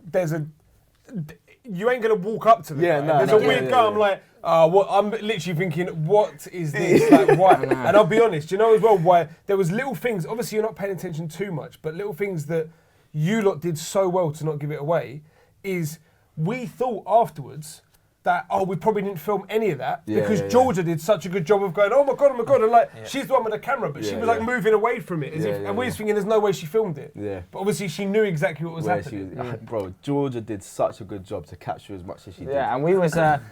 you ain't gonna walk up to me. There's a weird guy. I'm like, I'm literally thinking, what is this? Like, why? And I'll be honest, you know as well why there was little things. Obviously, you're not paying attention too much, but little things that you lot did so well to not give it away is we thought afterwards that, we probably didn't film any of that because Georgia did such a good job of going, oh my God, and like, she's the one with the camera, but she was like moving away from it, and we was thinking there's no way she filmed it. Yeah. But obviously she knew exactly what was happening. Bro, Georgia did such a good job to capture as much as she did. Yeah, and we was, at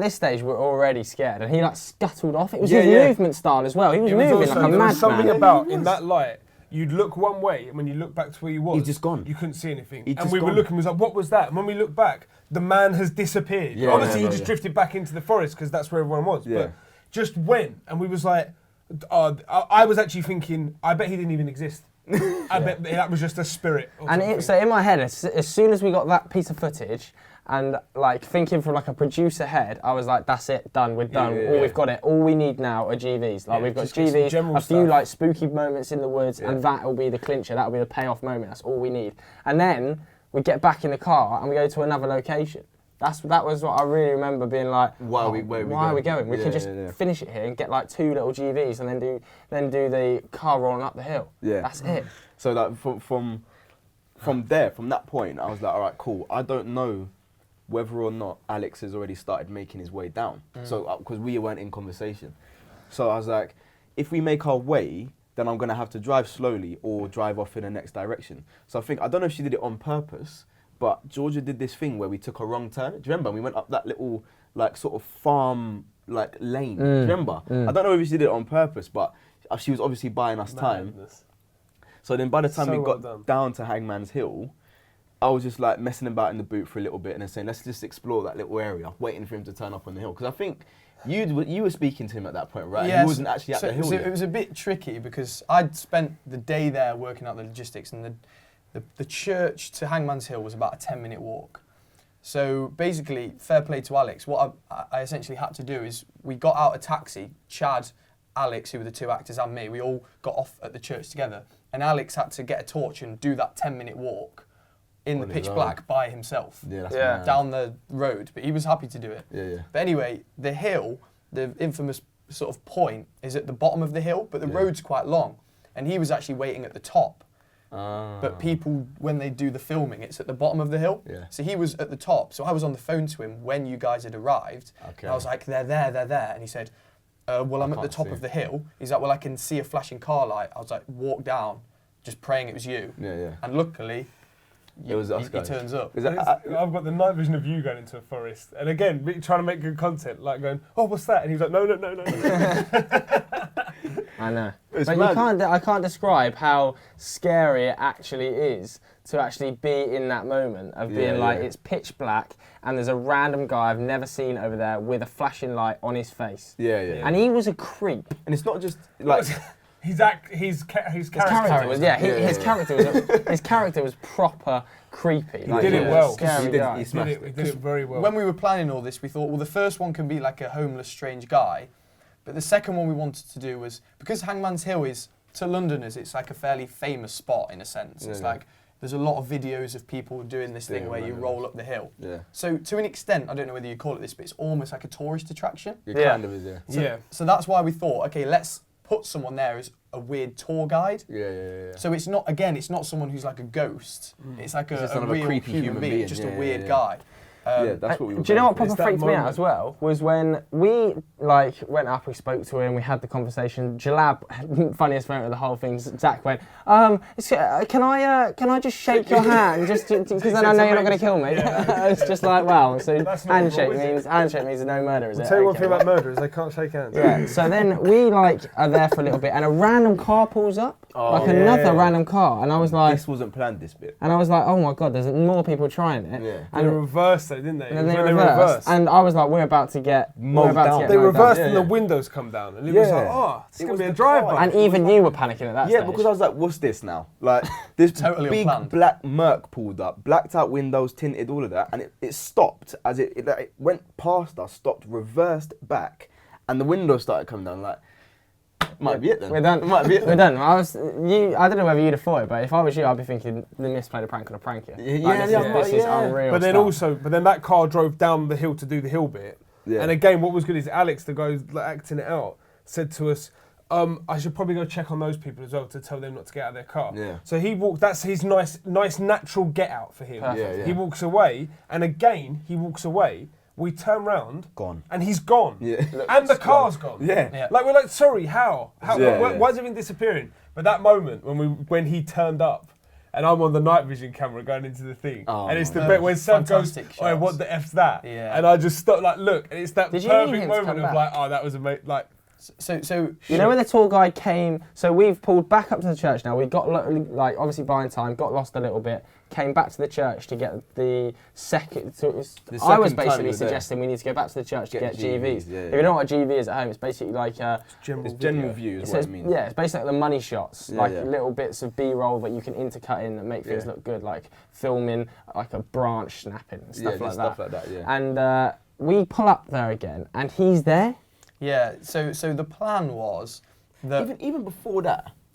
this stage, we were already scared, and he like scuttled off. It was his movement style as well. He was moving like a madman. There was something about, in that light, you'd look one way, and when you look back to where you was, he's just gone. You couldn't see anything. And we were looking, we was like, what was that? And when we looked back, the man has disappeared. Yeah, Obviously, he just drifted back into the forest because that's where everyone was. But just went, and we was like, I was actually thinking, I bet he didn't even exist. I bet that was just a spirit. And so in my head, as soon as we got that piece of footage, and like thinking from like a producer head, I was like, that's it, done, we're done. We've got it. All we need now are GVs. Like we've got GVs, a few like spooky moments in the woods, and that'll be the clincher. That'll be the payoff moment. That's all we need. And then we get back in the car and we go to another location. That was what I really remember being like. Why are we going? We could just finish it here and get like 2 little GVs and then do the car rolling up the hill. Yeah, that's it. So that from that point, I was like, all right, cool. I don't know whether or not Alex has already started making his way down. So because we weren't in conversation, so I was like, if we make our way, then I'm gonna have to drive slowly or drive off in the next direction. So I don't know if she did it on purpose. But Georgia did this thing where we took a wrong turn. Do you remember? We went up that little, like, sort of farm, like, lane. Do you remember? I don't know if she did it on purpose, but she was obviously buying us time. So then by the time we got down to Hangman's Hill, I was just, like, messing about in the boot for a little bit and then saying, let's just explore that little area, waiting for him to turn up on the hill. Because I think you were speaking to him at that point, right? Yeah, he wasn't actually at the hill yet. It was a bit tricky because I'd spent the day there working out the logistics, and the church to Hangman's Hill was about a 10-minute walk. So basically, fair play to Alex, what I essentially had to do is we got out a taxi, Chad, Alex, who were the 2 actors, and me, we all got off at the church together, and Alex had to get a torch and do that 10-minute walk in the pitch black by himself down the road, but he was happy to do it. But anyway, the hill, the infamous sort of point, is at the bottom of the hill, but the road's quite long, and he was actually waiting at the top. But people, when they do the filming, it's at the bottom of the hill. So he was at the top. So I was on the phone to him when you guys had arrived. And I was like, they're there. And he said, well, I'm at the top of the hill. He's like, well, I can see a flashing car light. I was like, walk down, just praying it was you. And luckily, it was us guys. He turns up. I've got the night vision of you going into a forest. And again, trying to make good content, like going, oh, what's that? And he was like, no. I know. But I can't describe how scary it actually is to actually be in that moment of being it's pitch black and there's a random guy I've never seen over there with a flashing light on his face. And he was a creep. And it's not just like... His character was proper creepy. He did it well. He did it very well. When we were planning all this, we thought, well, the first one can be like a homeless strange guy. But the second one we wanted to do was, because Hangman's Hill is, to Londoners, it's like a fairly famous spot in a sense. It's like, there's a lot of videos of people doing this thing where you roll up the hill. So to an extent, I don't know whether you call it this, but it's almost like a tourist attraction. It kind of is, So that's why we thought, okay, let's put someone there as a weird tour guide. So it's not someone who's like a ghost. It's like a real creepy human being. Just a weird guy. That's what we were do you know what proper freaked me out as well? Was when we went up, we spoke to him, we had the conversation. Jalab, funniest moment of the whole thing. Zach went, can I just shake your hand, just because then I know you're not going to kill me. It's just like, wow. So handshake means no murder, is it? I'll tell you one thing about murderers: they can't shake hands. Yeah. So then we are there for a little bit, and a random car pulls up, another random car, and I was like, this wasn't planned, this bit. And I was like, oh my god, there's more people trying it. And they reversed though, didn't they? And then they reversed. And I was like, we're about to get mowed down. They reversed and the windows come down. And it was like, oh, it's going to be a drive-by. And even you were panicking at that stage. Yeah, because I was like, what's this now? Like, this totally big black Merc pulled up, blacked out windows, tinted, all of that, and it stopped as it went past us, stopped, reversed back, and the windows started coming down. Like, might be it then. We're done. Might be it We're done. I don't know whether you'd have thought it, but if I was you, I'd be thinking, the miss played a prank on a prank here. This is unreal. But then but then that car drove down the hill to do the hill bit. And again, what was good is Alex, the guy who's acting it out, said to us, I should probably go check on those people as well to tell them not to get out of their car. So he walked, that's his nice natural get out for him. He walks away, and again, he walks away We turn round, Gone. and he's gone. Yeah. And the car's gone. Yeah. Like, we're like, sorry, how? Yeah, Why is everything disappearing? But that moment when he turned up, and I'm on the night vision camera going into the thing, and it's the bit when Sam goes, "Oh, what the F's that?" Yeah. And I just stop, like, look, and it's that Did you need perfect him to moment come of back? like, oh, that was amazing. Like, So You know when the tour guide came, so we've pulled back up to the church now, we got like obviously buying time, got lost a little bit, came back to the church to get the second, so I was second time basically you were there. suggesting we need to go back to the church to Get get GVs. yeah, If you don't know what a GV is at home, it's basically like, It's general view is what it means. yeah, it's basically like the money shots, Yeah, like yeah. little bits of B-roll that you can intercut in that make things Yeah. look good, like filming like a branch snapping and stuff like stuff that. like that, yeah. And we pull up there again, and he's there. yeah, so the plan was that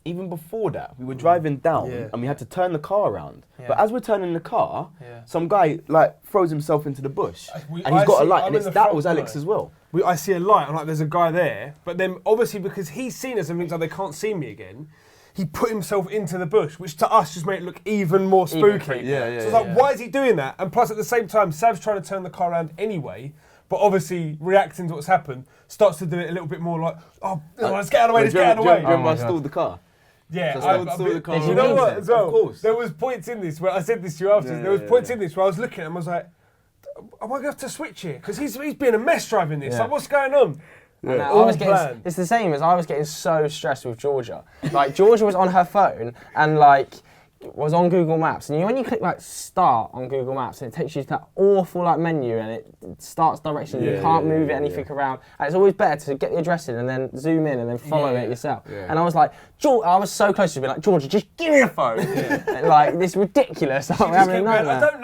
Even before that, we were driving down Yeah. and we had to turn the car around. Yeah. But as we're turning the car, Yeah. some guy like throws himself into the bush, We- and he's I got a see- light, I'm and in it's, the that front, was Alex right? as well. I see a light, I'm like, there's a guy there. But then, obviously, because he's seen us and thinks, oh, they can't see me again, he put himself into the bush, which to us just made it look even more spooky. creepier. Yeah, So it's like, yeah. why is he doing that? And plus, at the same time, Sav's trying to turn the car around anyway, but obviously reacting to what's happened, starts to do it a little bit more like, oh, let's get out of the way, let's get out of the way. Do you remember Oh I my stalled the car? Yeah, So I stole the car. Did you know mean what? to? As well, Of course. there was points in this where I said this to you after. Yeah, there was yeah, points yeah. in this where I was looking at him. I was like, "Am I going to have to switch here? Because he's being a mess driving this. Yeah. Like, what's going on?" And I All was getting, planned. it's the same as I was getting so stressed with Georgia. Like Georgia was on her phone and like was on Google Maps, and you know when you click like start on Google Maps and it takes you to that awful like menu and it starts direction, you Yeah, can't yeah, move yeah, anything yeah. around, and it's always better to get the address in and then zoom in and then follow Yeah. it yourself. Yeah. And I was like, I was so close to being like, Georgia, just give me the phone. And, like this is ridiculous. Like, we're Just having a kept going, nightmare. I don't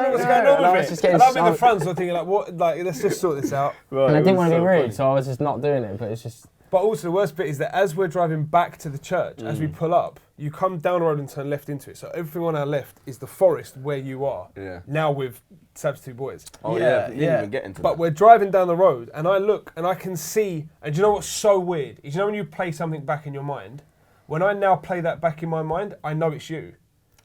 know what's going know. on And I with was it. just getting And I'm in so- the front, so I'm thinking like, what? Like, let's just sort this out. And I didn't want to be rude, so I was just not doing it. But it's just. But also the worst bit is that as we're driving back to the church, as we pull up, you come down the road and turn left into it. So everything on our left is the forest where you are. Yeah. Now with Sab's two boys. Oh Yeah, yeah, we didn't yeah. even get into But that. we're driving down the road and I look and I can see, and do you know what's so weird? Is you know when you play something back in your mind? When I now play that back in my mind, I know it's you.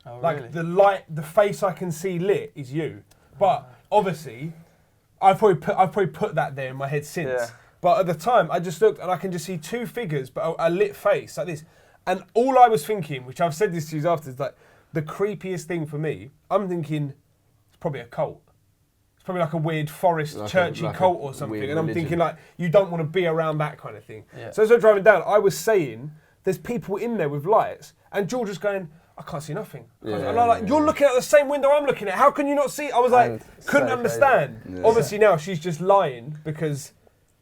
oh, Like really? the light, the face I can see lit is you. But obviously, I've probably put that there in my head since. Yeah. But at the time, I just looked and I can just see two figures, but a lit face like this. And all I was thinking, which I've said this to you after, is like the creepiest thing for me. I'm thinking it's probably a cult. It's probably like a weird forest Like a- churchy like a cult or something. weird And I'm religion. thinking like you don't want to be around that kind of thing. Yeah. So as we're driving down, I was saying there's people in there with lights, and George was going, I can't see nothing. Yeah, and I'm like, yeah, you're yeah. looking at the same window I'm looking at. How can you not see? I was like, And couldn't so understand. crazy. Yeah. Obviously now she's just lying because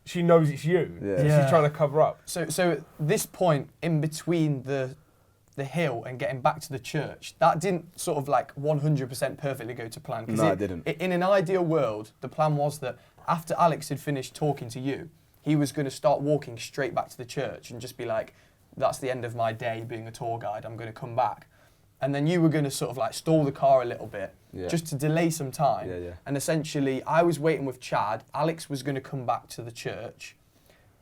she knows it's you. Yeah. So Yeah. she's trying to cover up. So at this point in between the hill and getting back to the church, that didn't sort of like 100% perfectly go to plan. 'Cause No, it didn't. In an ideal world, the plan was that after Alex had finished talking to you, he was going to start walking straight back to the church and just be like, that's the end of my day being a tour guide, I'm going to come back. And then you were going to sort of like stall the car a little bit, Yeah. just to delay some time. Yeah, yeah. And essentially, I was waiting with Chad, Alex was going to come back to the church,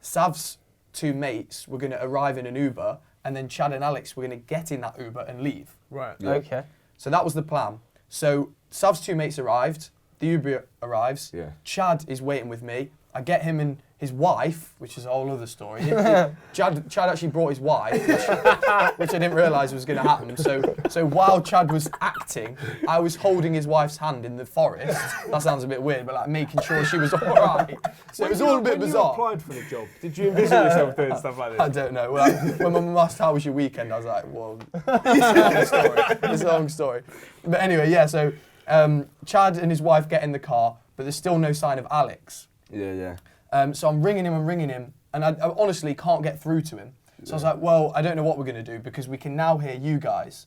Sav's two mates were going to arrive in an Uber, and then Chad and Alex were going to get in that Uber and leave. Right. Yeah. Okay. So that was the plan. So Sav's two mates arrived, the Uber arrives, Yeah. Chad is waiting with me, I get him and his wife, which is a whole other story. Chad actually brought his wife, which I didn't realise was going to happen. So while Chad was acting, I was holding his wife's hand in the forest. That sounds a bit weird, but like making sure she was all right. So it was all a bit bizarre. When you applied for the job, did you envision yourself doing stuff like I this? don't know. When my mum asked how was your weekend, I was like, well, it's a long story. It's a long story. But anyway, yeah. So Chad and his wife get in the car, but there's still no sign of Alex. Yeah, yeah. So I'm ringing him, and I honestly can't get through to him. So I was like, well, I don't know what we're going to do because we can now hear you guys.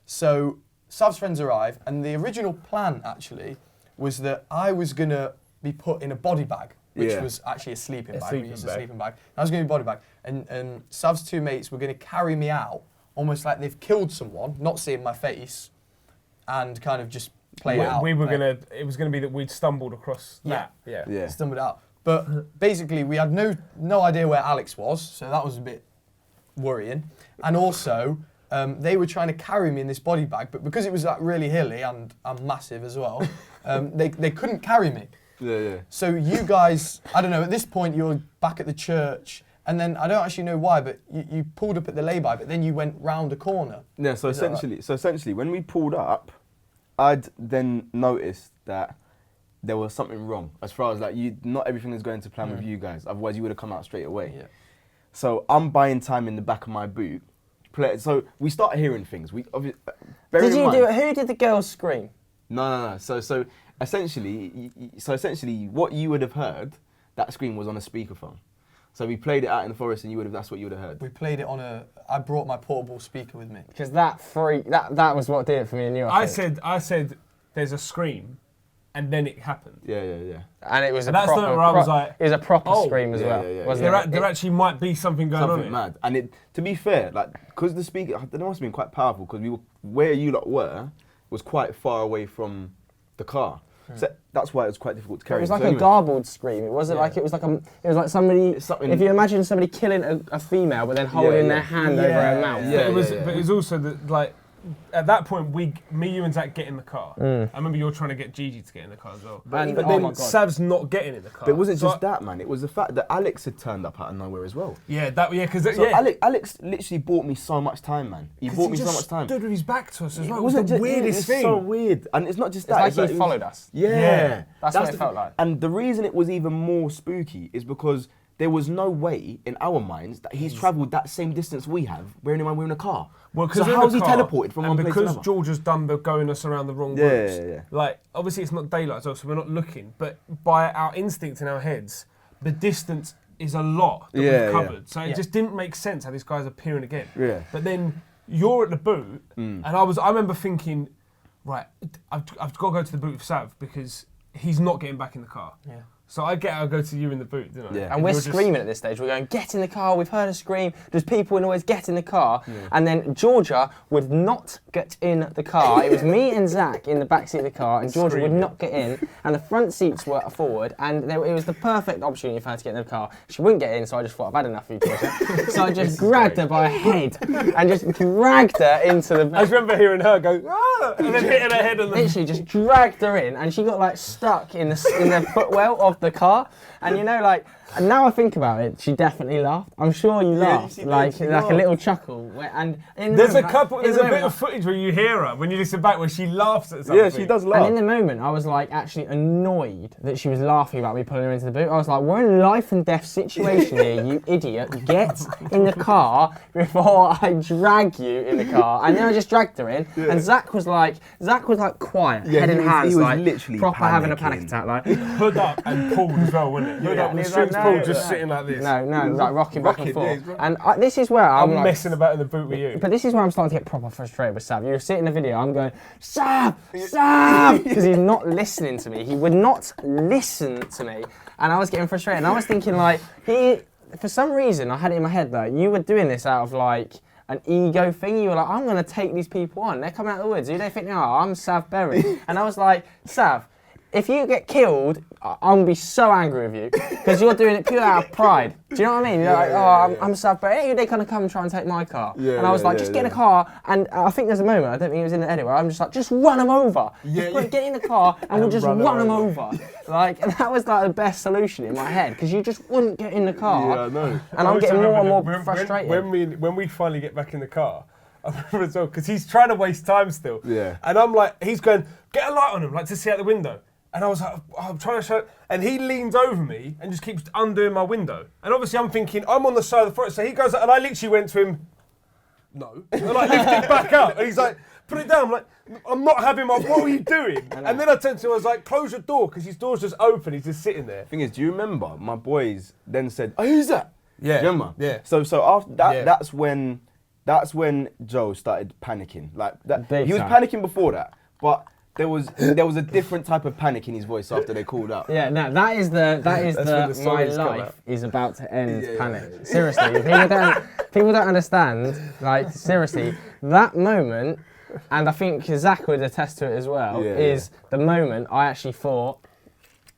So Sav's friends arrive, and the original plan actually was that I was going to be put in a body bag, which Yeah. was actually a sleeping bag. sleeping We used bag. a sleeping bag. I was going to be a body bag. And Sav's two mates were going to carry me out, almost like they've killed someone, not seeing my face, and kind of just play it out. We were like- it was gonna be that we'd stumbled across Yeah. that. Yeah. Yeah. stumbled out. But basically, we had no idea where Alex was, so that was a bit worrying. And also, they were trying to carry me in this body bag, but because it was like really hilly and I'm massive as well, they couldn't carry me. Yeah. So you guys, I don't know, at this point you're back at the church, and then I don't actually know why, but you pulled up at the lay-by, but then you went round a corner. Yeah, so essentially, when we pulled up, I'd then noticed that there was something wrong as far as like not everything is going to plan with you guys. Otherwise, you would have come out straight away. Yeah. So I'm buying time in the back of my boot. So we start hearing things. Who did the girls scream? No. So essentially, what you would have heard, that scream was on a speakerphone. So we played it out in the forest, and that's what you would have heard. We played it on I brought my portable speaker with me. Because that was what did it for me and you. I said, there's a scream, and then it happened. Yeah. And it was And that's where I was like, it was a proper scream as well. Wasn't it? There actually might be something going on. Something mad. And to be fair, like, because the speaker, it must have been quite powerful, because where you lot were was quite far away from the car. So that's why it was quite difficult to carry. It was like a garbled scream. It wasn't like it was like somebody. If you imagine somebody killing a female, but then holding their hand over her mouth. But it was also that, like, at that point, me, you, and Zach get in the car. I remember you're trying to get Gigi to get in the car as well. But then Sav's not getting in the car. But it wasn't just that, man. It was the fact that Alex had turned up out of nowhere as well. Alex literally bought me so much time, man. He bought me so much time. Stood with his back to us as well. It was the weirdest thing. It was so weird, and it's not just that. It's like he followed us. Yeah, that's what it felt like. And the reason it was even more spooky is because there was no way in our minds that he's travelled that same distance we have, bearing in mind we're in a car. Well, so how's he teleported from one place to another? Because George has done the going us around the wrong routes. Like, obviously it's not daylight, so we're not looking, but by our instinct in our heads, the distance is a lot that we've covered. So it just didn't make sense how this guy's appearing again. Yeah. But then you're at the boot, and I remember thinking, right, I've got to go to the boot with Sav because he's not getting back in the car. Yeah. So I go to you in the boot, didn't I? Yeah. And we're screaming at this stage. We're going, get in the car. We've heard a scream. There's people in the ways, get in the car. Yeah. And then Georgia would not get in the car. It was me and Zach in the back seat of the car, and Georgia would not get in. And the front seats were forward, and it was the perfect opportunity for her to get in the car. She wouldn't get in, so I just thought, I've had enough of you, Georgia. So I just grabbed her by her head and just dragged her into the back. I just remember hearing her go, ah, and then hitting her head on the... Literally just dragged her in, and she got like stuck in the footwell of the car. And you know, like, and now I think about it, she definitely laughed. I'm sure you laughed, like a little chuckle. And there's a bit of footage where you hear her when you listen back where she laughs at something. Yeah, she does laugh. And in the moment, I was like actually annoyed that she was laughing about me pulling her into the boot. I was like, we're in a life and death situation here, you idiot. Get in the car before I drag you in the car. And then I just dragged her in, and Zach was like quiet, head in hands, like literally proper having a panic attack, like hood up and pulled as well, wasn't it? Hood up and strings pulled, just sitting like this. No, like rocking back and forth. And this is where I'm like, messing about in the boot with you. But this is where I'm starting to get proper frustrated with Sav. You see it in the video, I'm going, Sav! Because he's not listening to me. He would not listen to me. And I was getting frustrated. And I was thinking like, for some reason, I had it in my head that you were doing this out of like, an ego thing. You were like, I'm going to take these people on. They're coming out of the woods. Who do they think they are? I'm Sav Berry. And I was like, Sav, if you get killed, I'm going to be so angry with you because you're doing it pure out of pride. Do you know what I mean? You're I'm Sav Berry. Hey, they're going to come and try and take my car. And I was like, just get in the car. And I think there's a moment, I don't think it was in the edit, where I'm just like, just run them over. Get in the car and we'll just run them over. Like, and that was like the best solution in my head because you just wouldn't get in the car. Yeah, I know. And I'm getting more and more frustrated. When we finally get back in the car, I remember as well, because he's trying to waste time still. Yeah. And I'm like, he's going, get a light on him, like to see out the window. And I was like, I'm trying to show, and he leans over me and just keeps undoing my window. And obviously I'm thinking, I'm on the side of the forest. So he goes, and I literally went to him, no. And I lifted it back up. And he's like, put it down. I'm like, I'm not having what are you doing? And then I turned to him, I was like, close your door, because his door's just open. He's just sitting there. Thing is, do you remember my boys then said, oh, who's that? Yeah. Do you remember? Yeah. So after that, that's when Joe started panicking. Like that, he was panicking before that, but there was a different type of panic in his voice after they called out. Yeah, no, that is my life is about to end panic. Seriously, people don't understand. Like seriously, that moment, and I think Zach would attest to it as well, is the moment I actually thought,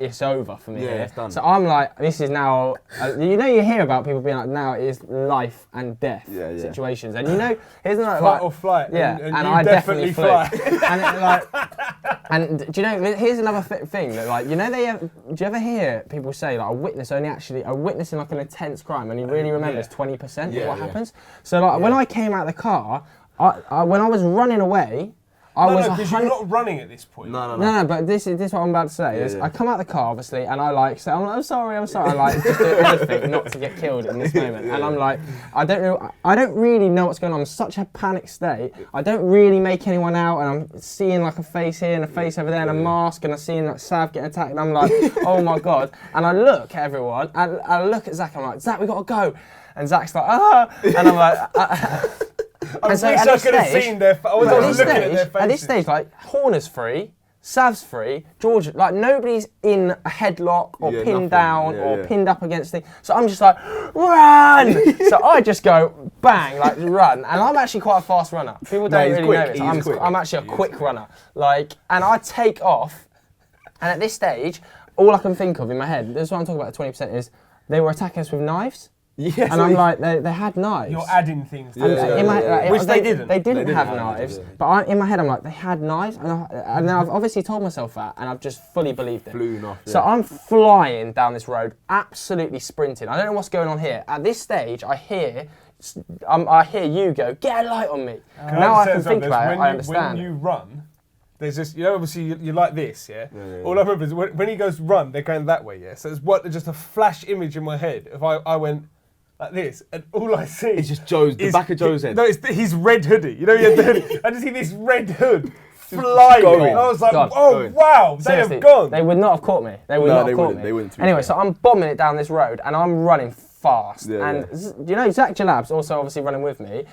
it's over for me Yeah, here. it's done. So I'm like, this is now, you know, you hear about people being like, now it is life and death situations. And you know, here's another Fight or flight. Yeah, and and you I definitely flew. fly. And it, like, and do you know? Here's another thing that, like, you know, do you ever hear people say like a witness in like an intense crime only really remembers 20% of what happens? So like when I came out of the car, when I was running away, No, because you're not running at this point. No, but this is what I'm about to say. I come out of the car, obviously, and I like say, I'm sorry. I like just do anything not to get killed in this moment. And I'm like, I don't really know what's going on. I'm in such a panic state. I don't really make anyone out, and I'm seeing like a face here and a face over there and a mask, and I'm seeing like Sav getting attacked, and I'm like, oh my God. And I look at everyone, and I look at Zach, I'm like, Zach, we gotta go. And Zach's like, and I'm like, I wish I could have seen their I was looking at their faces. At this stage, like, Horner's free, Sav's free, George, like, nobody's in a headlock or pinned down or pinned up against things. So I'm just like, run! So I just go, bang, like, run. And I'm actually quite a fast runner. People don't really know this. I'm actually a quick runner. Like, and I take off, and at this stage, all I can think of in my head, this is what I'm talking about, the 20%, is they were attacking us with knives. Yes, and I'm like, they had knives. You're adding things. Which they didn't. They didn't have knives. But in my head, I'm like, they had knives. And then I've obviously told myself that, and I've just fully believed it. Flew off. So I'm flying down this road, absolutely sprinting. I don't know what's going on here. At this stage, I hear you go, get a light on me. Now I can think about it, I understand. When you run, there's this, you know, obviously you're like this, yeah? All I remember is when he goes run, they're going that way, yeah? So it's just a flash image in my head. If I went like this, and all I see it's just the back of Joe's head. No, it's his red hoodie. You know, he had the hoodie. I just see this red hood flying. I was like, wow, they have gone. They would not have caught me. They would not have caught me. They wouldn't. Anyway, so I'm bombing it down this road, and I'm running fast. You know, Zach Jalab's also obviously running with me.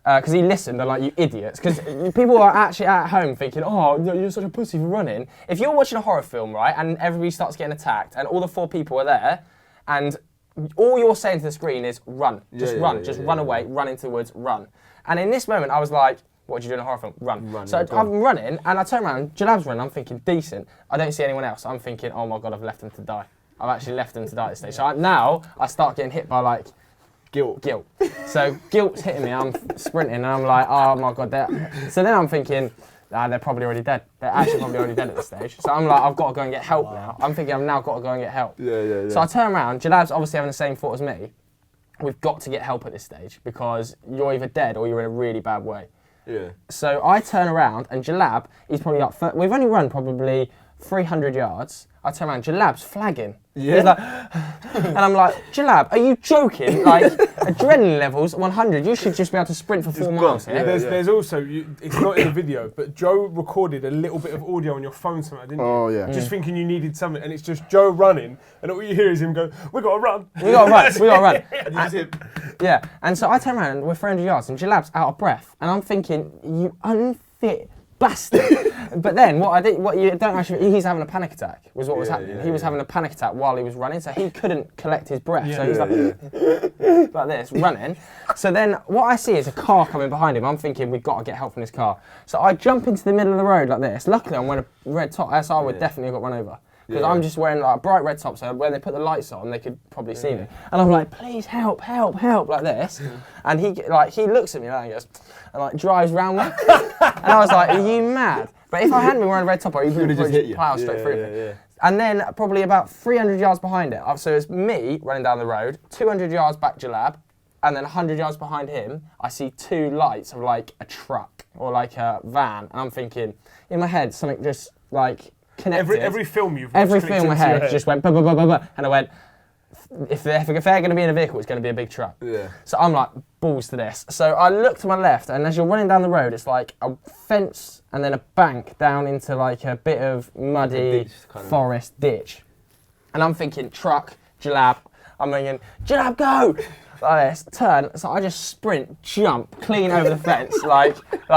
Because he listened, they're like, you idiots. Because people are actually at home thinking, oh, you're such a pussy for running. If you're watching a horror film, right, and everybody starts getting attacked, and all the 4 people are there, and all you're saying to the screen is run, just run away, run into the woods, run. And in this moment, I was like, what do you do in a horror film? Run. So I'm running, and I turn around, Jalab's running, I'm thinking, decent. I don't see anyone else. I'm thinking, oh my God, I've left them to die. I've actually left them to die at this stage. So now I start getting hit by like, guilt. So guilt's hitting me, I'm sprinting, and I'm like, oh my God. So then I'm thinking, they're probably already dead. They're actually probably already dead at this stage. So I'm like, I've got to go and get help now. I'm thinking I've now got to go and get help. So I turn around, Jalab's obviously having the same thought as me. We've got to get help at this stage because you're either dead or you're in a really bad way. So I turn around, and Jalab, he's probably like, we've only run probably 300 yards. I turn around, Jalab's flagging. He's like, and I'm like, Jalab, are you joking? Like, adrenaline levels 100. You should just be able to sprint for 4 miles here. There's also, it's not in the video, but Joe recorded a little bit of audio on your phone somehow, didn't you? Oh, yeah. Just thinking you needed something, and it's just Joe running, and all you hear is him go, we got to run. We got to run. Yeah, and so I turn around, and we're 300 yards, and Jalab's out of breath, and I'm thinking, you unfit bastard. But then he's having a panic attack was what was happening. He was having a panic attack while he was running, so he couldn't collect his breath. So he's like this, running. So then what I see is a car coming behind him. I'm thinking, we've got to get help from this car. So I jump into the middle of the road like this. Luckily I'm wearing a red top, else I would definitely have got run over. Because I'm just wearing like a bright red top, so when they put the lights on, they could probably see me. And I'm like, please help, like this. And he looks at me and goes, and like drives round me. And I was like, are you mad? But if I hadn't been wearing a red top, he would have just plowed straight through me. And then probably about 300 yards behind it, so it's me running down the road, 200 yards back Jalab, and then 100 yards behind him, I see 2 lights of like a truck or like a van. And I'm thinking, in my head, something just like, connected. Every film you've watched, every film I had just went, and I went, if they're going to be in a vehicle, it's going to be a big truck. So I'm like, balls to this. So I look to my left, and as you're running down the road, it's like a fence and then a bank down into like a bit of muddy forest ditch. And I'm thinking, truck, Jalab. I'm thinking, Jalab, go! Like this, turn, so I just sprint, jump, clean over the fence, like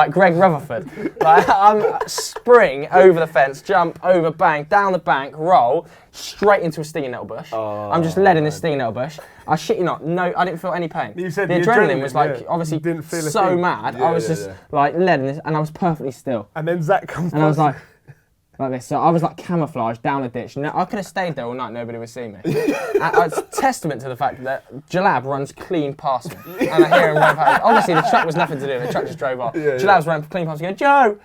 Greg Rutherford. Like I'm spring over the fence, jump over bank, down the bank, roll, straight into a stinging nettle bush. I'm just led in this stinging nettle bush. I shit you not, no, I didn't feel any pain. You said the adrenaline was like, obviously didn't feel so mad. I was just like led in this, and I was perfectly still. And then Zach comes and I was like, like this. So I was like camouflaged down a ditch. I could have stayed there all night, nobody would see me. It's a testament to the fact that Jalab runs clean past me. And I hear him run past. Obviously, the truck was nothing to do with it. The truck just drove off. Jalab's running clean past me going, Joe!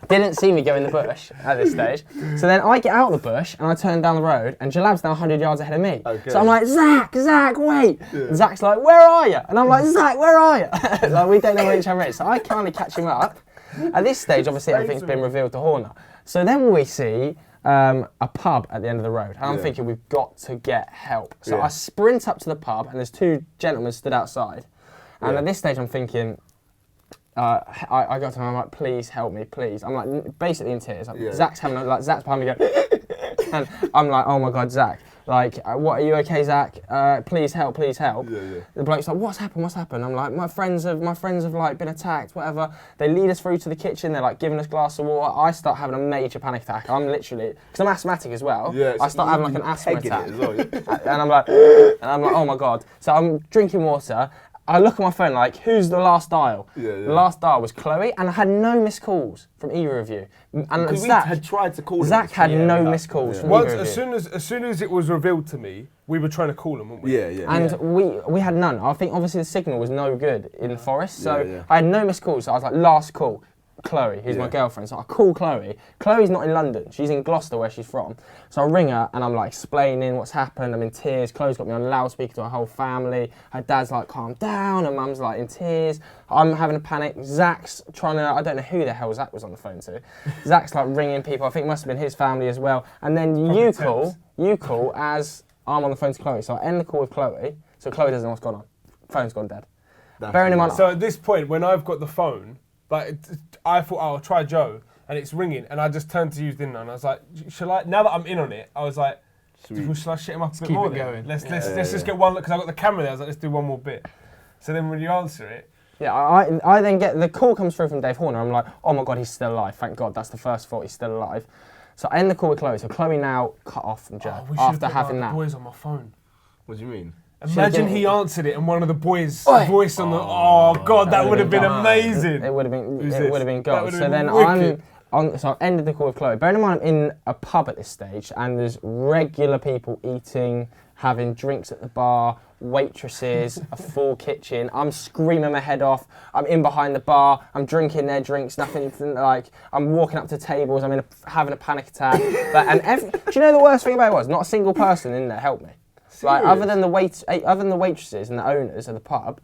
Didn't see me go in the bush at this stage. So then I get out of the bush and I turn down the road and Jalab's now 100 yards ahead of me. Okay. So I'm like, Zach, wait. Yeah. Zach's like, where are you? And I'm like, Zach, where are you? Like, we don't know where each other is. So I can't catch him up. At this stage, obviously, everything's been revealed to Horner. So then we see a pub at the end of the road. And I'm thinking, we've got to get help. So I sprint up to the pub and there's two gentlemen stood outside. And at this stage, I'm thinking, I got to him, I'm like, please help me, please. I'm like, basically in tears. Like, Zach's Zach's behind me going, and I'm like, oh my God, Zach. Like, what, are you okay, Zach? Please help, please help. The bloke's like, what's happened? I'm like, my friends have like been attacked, whatever. They lead us through to the kitchen, they're like giving us a glass of water. I start having a major panic attack. I'm literally, because I'm asthmatic as well, I start having like an asthma attack. And I'm like, oh my God. So I'm drinking water. I look at my phone like, who's the last dial? The last dial was Chloe, and I had no missed calls from either of you. And Zach had tried to call him. Zach had no missed calls from either of you. As soon as it was revealed to me, we were trying to call him, weren't we? And we had none. I think obviously the signal was no good in the forest, so I had no missed calls. So I was like, last call. Chloe, who's my girlfriend, so I call Chloe. Chloe's not in London, she's in Gloucester where she's from. So I ring her and I'm like explaining what's happened, I'm in tears. Chloe's got me on loudspeaker to her whole family. Her dad's like, calm down, and mum's like in tears. I'm having a panic. Zach's trying to, I don't know who the hell Zach was on the phone to. Zach's like ringing people, I think it must have been his family as well. And then you call as I'm on the phone to Chloe. So I end the call with Chloe, so Chloe doesn't know what's going on. Phone's gone dead. Bearing in mind. So at this point, when I've got the phone, like, I thought, I'll try Joe, and it's ringing, and I just turned to you, didn't I? And I was like, shall I? Now that I'm in on it, I was like, shall I shit him up a bit more? Going. Let's just get one look, because I got the camera there. I was like, let's do one more bit. So then when you answer it, I then get the call comes through from Dave Horner. I'm like, oh my God, he's still alive. Thank God, that's the first thought. He's still alive. So I end the call with Chloe. So Chloe now cut off from Joe after having that. Boys on my phone. What do you mean? Imagine he answered it and one of the boys' voice on the. Oh God, that would have been amazing. It would have been gold. So then so I've ended the call with Chloe. Bearing in mind I'm in a pub at this stage and there's regular people eating, having drinks at the bar, waitresses, a full kitchen. I'm screaming my head off. I'm in behind the bar. I'm drinking their drinks. Nothing like. I'm walking up to tables. I'm having a panic attack. Do you know the worst thing about it was? Not a single person in there helped me. Like other than the waitresses and the owners of the pub,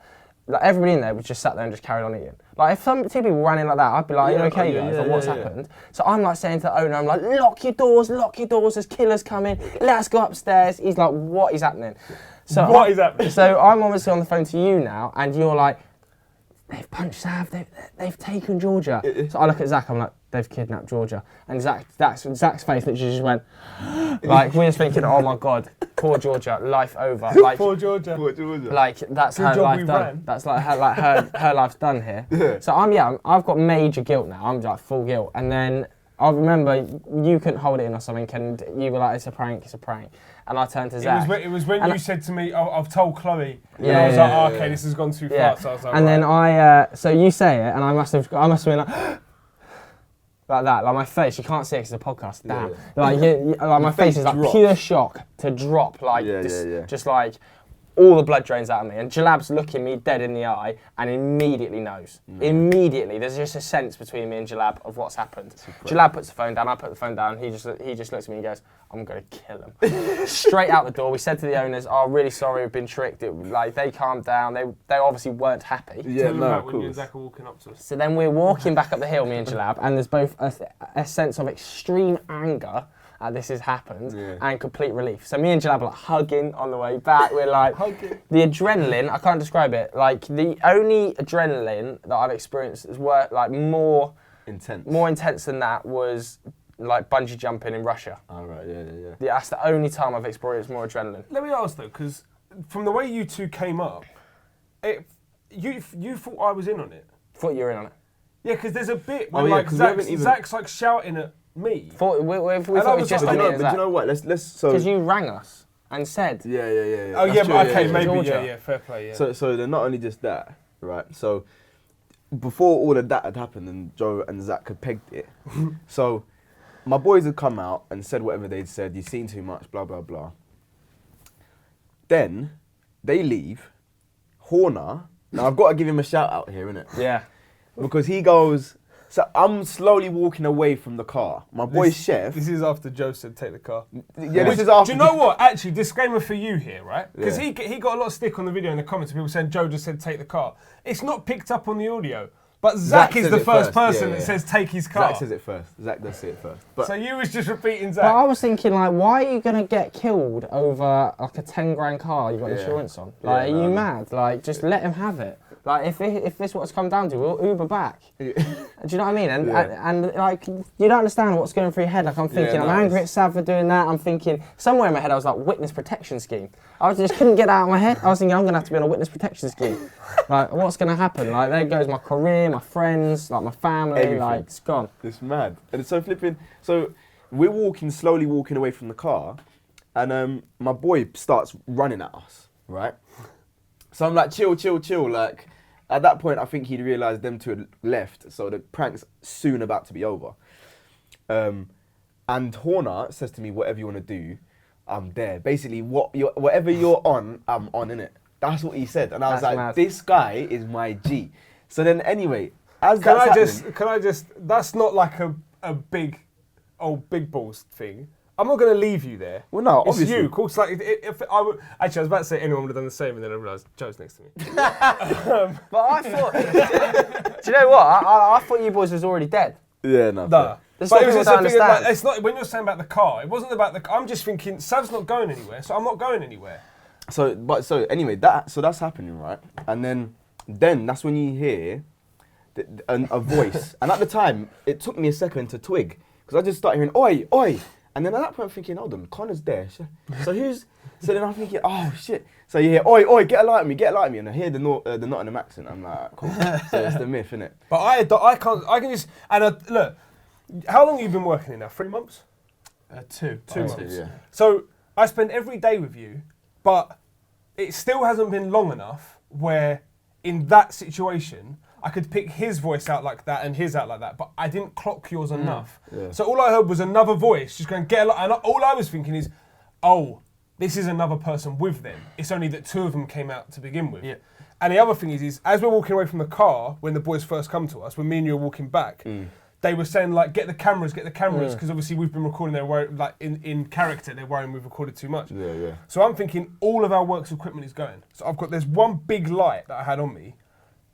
like everybody in there was just sat there and just carried on eating. Like if two people ran in like that, I'd be like, "Are you okay, guys? Like, what's happened?" So I'm like saying to the owner, "I'm like, lock your doors, there's killers coming. Let's go upstairs." He's like, "What is happening?" So what is happening? So I'm obviously on the phone to you now, and you're like, "They've punched Sav. They've taken Georgia." So I look at Zach. I'm like, "They've kidnapped Georgia," and Zach's face literally just went like we're just thinking, "Oh my God, poor Georgia, life over." Like poor Georgia. Like that's her life done. That's like her life's done here. So I've got major guilt now. I'm like full guilt, and then I remember you couldn't hold it in or something, and you were like, "It's a prank." And I turned to Zach. It was when you said to me, I've told Chloe. And I was like, okay, this has gone too far. So I was like, and then so you say it, and I must have been like, like that, like my face. You can't see it because it's a podcast. Damn. Like my face is like pure shock to drop, like just like all the blood drains out of me. And Jalab's looking me dead in the eye and immediately knows. Immediately, there's just a sense between me and Jalab of what's happened. Jalab puts the phone down, I put the phone down, he just looks at me and goes, "I'm going to kill him." Straight out the door, we said to the owners, "Oh, really sorry, we've been tricked." They calmed down, they obviously weren't happy. Yeah, no, when you and Zach are walking up to us. So then we're walking back up the hill, me and Jalab, and there's both a sense of extreme anger this has happened and complete relief. So me and Jalab are like hugging on the way back. We're like, the adrenaline, I can't describe it. Like the only adrenaline that I've experienced is like more intense than that was like bungee jumping in Russia. Oh, right, yeah. That's the only time I've experienced more adrenaline. Let me ask though, because from the way you two came up, you thought I was in on it. Thought you were in on it. Yeah, because there's a bit where Zach's like shouting at me. We thought it was just on but you know what? Let's because you rang us and said. Yeah. Oh yeah, but okay, maybe fair play. Yeah. So they're not only just that, right? So before all of that had happened and Joe and Zach had pegged it, so my boys had come out and said whatever they'd said, you've seen too much, blah, blah, blah. Then they leave. Horner, now I've got to give him a shout out here, innit? Yeah. Because he goes, so I'm slowly walking away from the car. My boy Chef. This is after Joe said take the car. Yeah, this is after. Do you know what? Actually, disclaimer for you here, right? Because Yeah. he got a lot of stick on the video in the comments of people saying Joe just said take the car. It's not picked up on the audio. But Zach is says the it first first. person Yeah, that yeah. says take his car. Zach says it first. Zach does say it first. But So you was just repeating But Zach. I was thinking, like, why are you going to get killed over, like, a 10 grand car you've got Yeah. insurance on? Yeah, Like, are you no. mad? Like, just let him have it. Like, if this is what's come down to, we'll Uber back. Do you know what I mean? And like, you don't understand what's going through your head. Like, I'm thinking, I'm angry at Sav for doing that. I'm thinking, somewhere in my head, I was like, witness protection scheme. I just couldn't get that out of my head. I was thinking, I'm going to have to be on a witness protection scheme. Like, what's going to happen? Like, there goes my career, my friends, like, my family. Everything. Like, it's gone. it's mad. And it's so flipping. So we're slowly walking away from the car, and my boy starts running at us, right? So I'm like, chill. Like, at that point, I think he'd realised them two had left, so the prank's soon about to be over. And Horner says to me, whatever you want to do, I'm there. Basically, whatever you're on, I'm on, innit? That's what he said. And I was That's like, mad. this guy is my G. So then anyway, as Can that's I just? That's not like a big balls thing. I'm not going to leave you there. Well, no, it's obviously. you. Cool. It's like if I would actually, I was about to say anyone would have done the same, and then I realised Joe's next to me. But I thought, do you know what? I thought you boys was already dead. Yeah, no. Nah. This is But what it was people just don't a thing of, understand. like, it's not when you're saying about the car. It wasn't about the. I'm just thinking Sav's not going anywhere, so I'm not going anywhere. So anyway, that's happening, right? And then that's when you hear a voice. And at the time, it took me a second to twig because I just started hearing oi, oi. And then at that point, I'm thinking, hold on, Connor's there. So then I'm thinking, oh shit. So you hear oi, oi, get a light at me, and I hear the Nottingham accent. I'm like, cool. So it's the myth, innit? But I can just look. How long have you been working here now? 3 months. 2 months. Yeah. So I spend every day with you, but it still hasn't been long enough where in that situation I could pick his voice out like that and his out like that, but I didn't clock yours enough. Yeah. So all I heard was another voice just going, get a lot. And all I was thinking is, oh, this is another person with them. It's only that 2 of them came out to begin with. Yeah. And the other thing is as we're walking away from the car, when the boys first come to us, when me and you were walking back, they were saying, like, get the cameras, because obviously we've been recording, they're worried, like, in character, they're worrying we've recorded too much. Yeah. So I'm thinking all of our works equipment is going. So there's one big light that I had on me,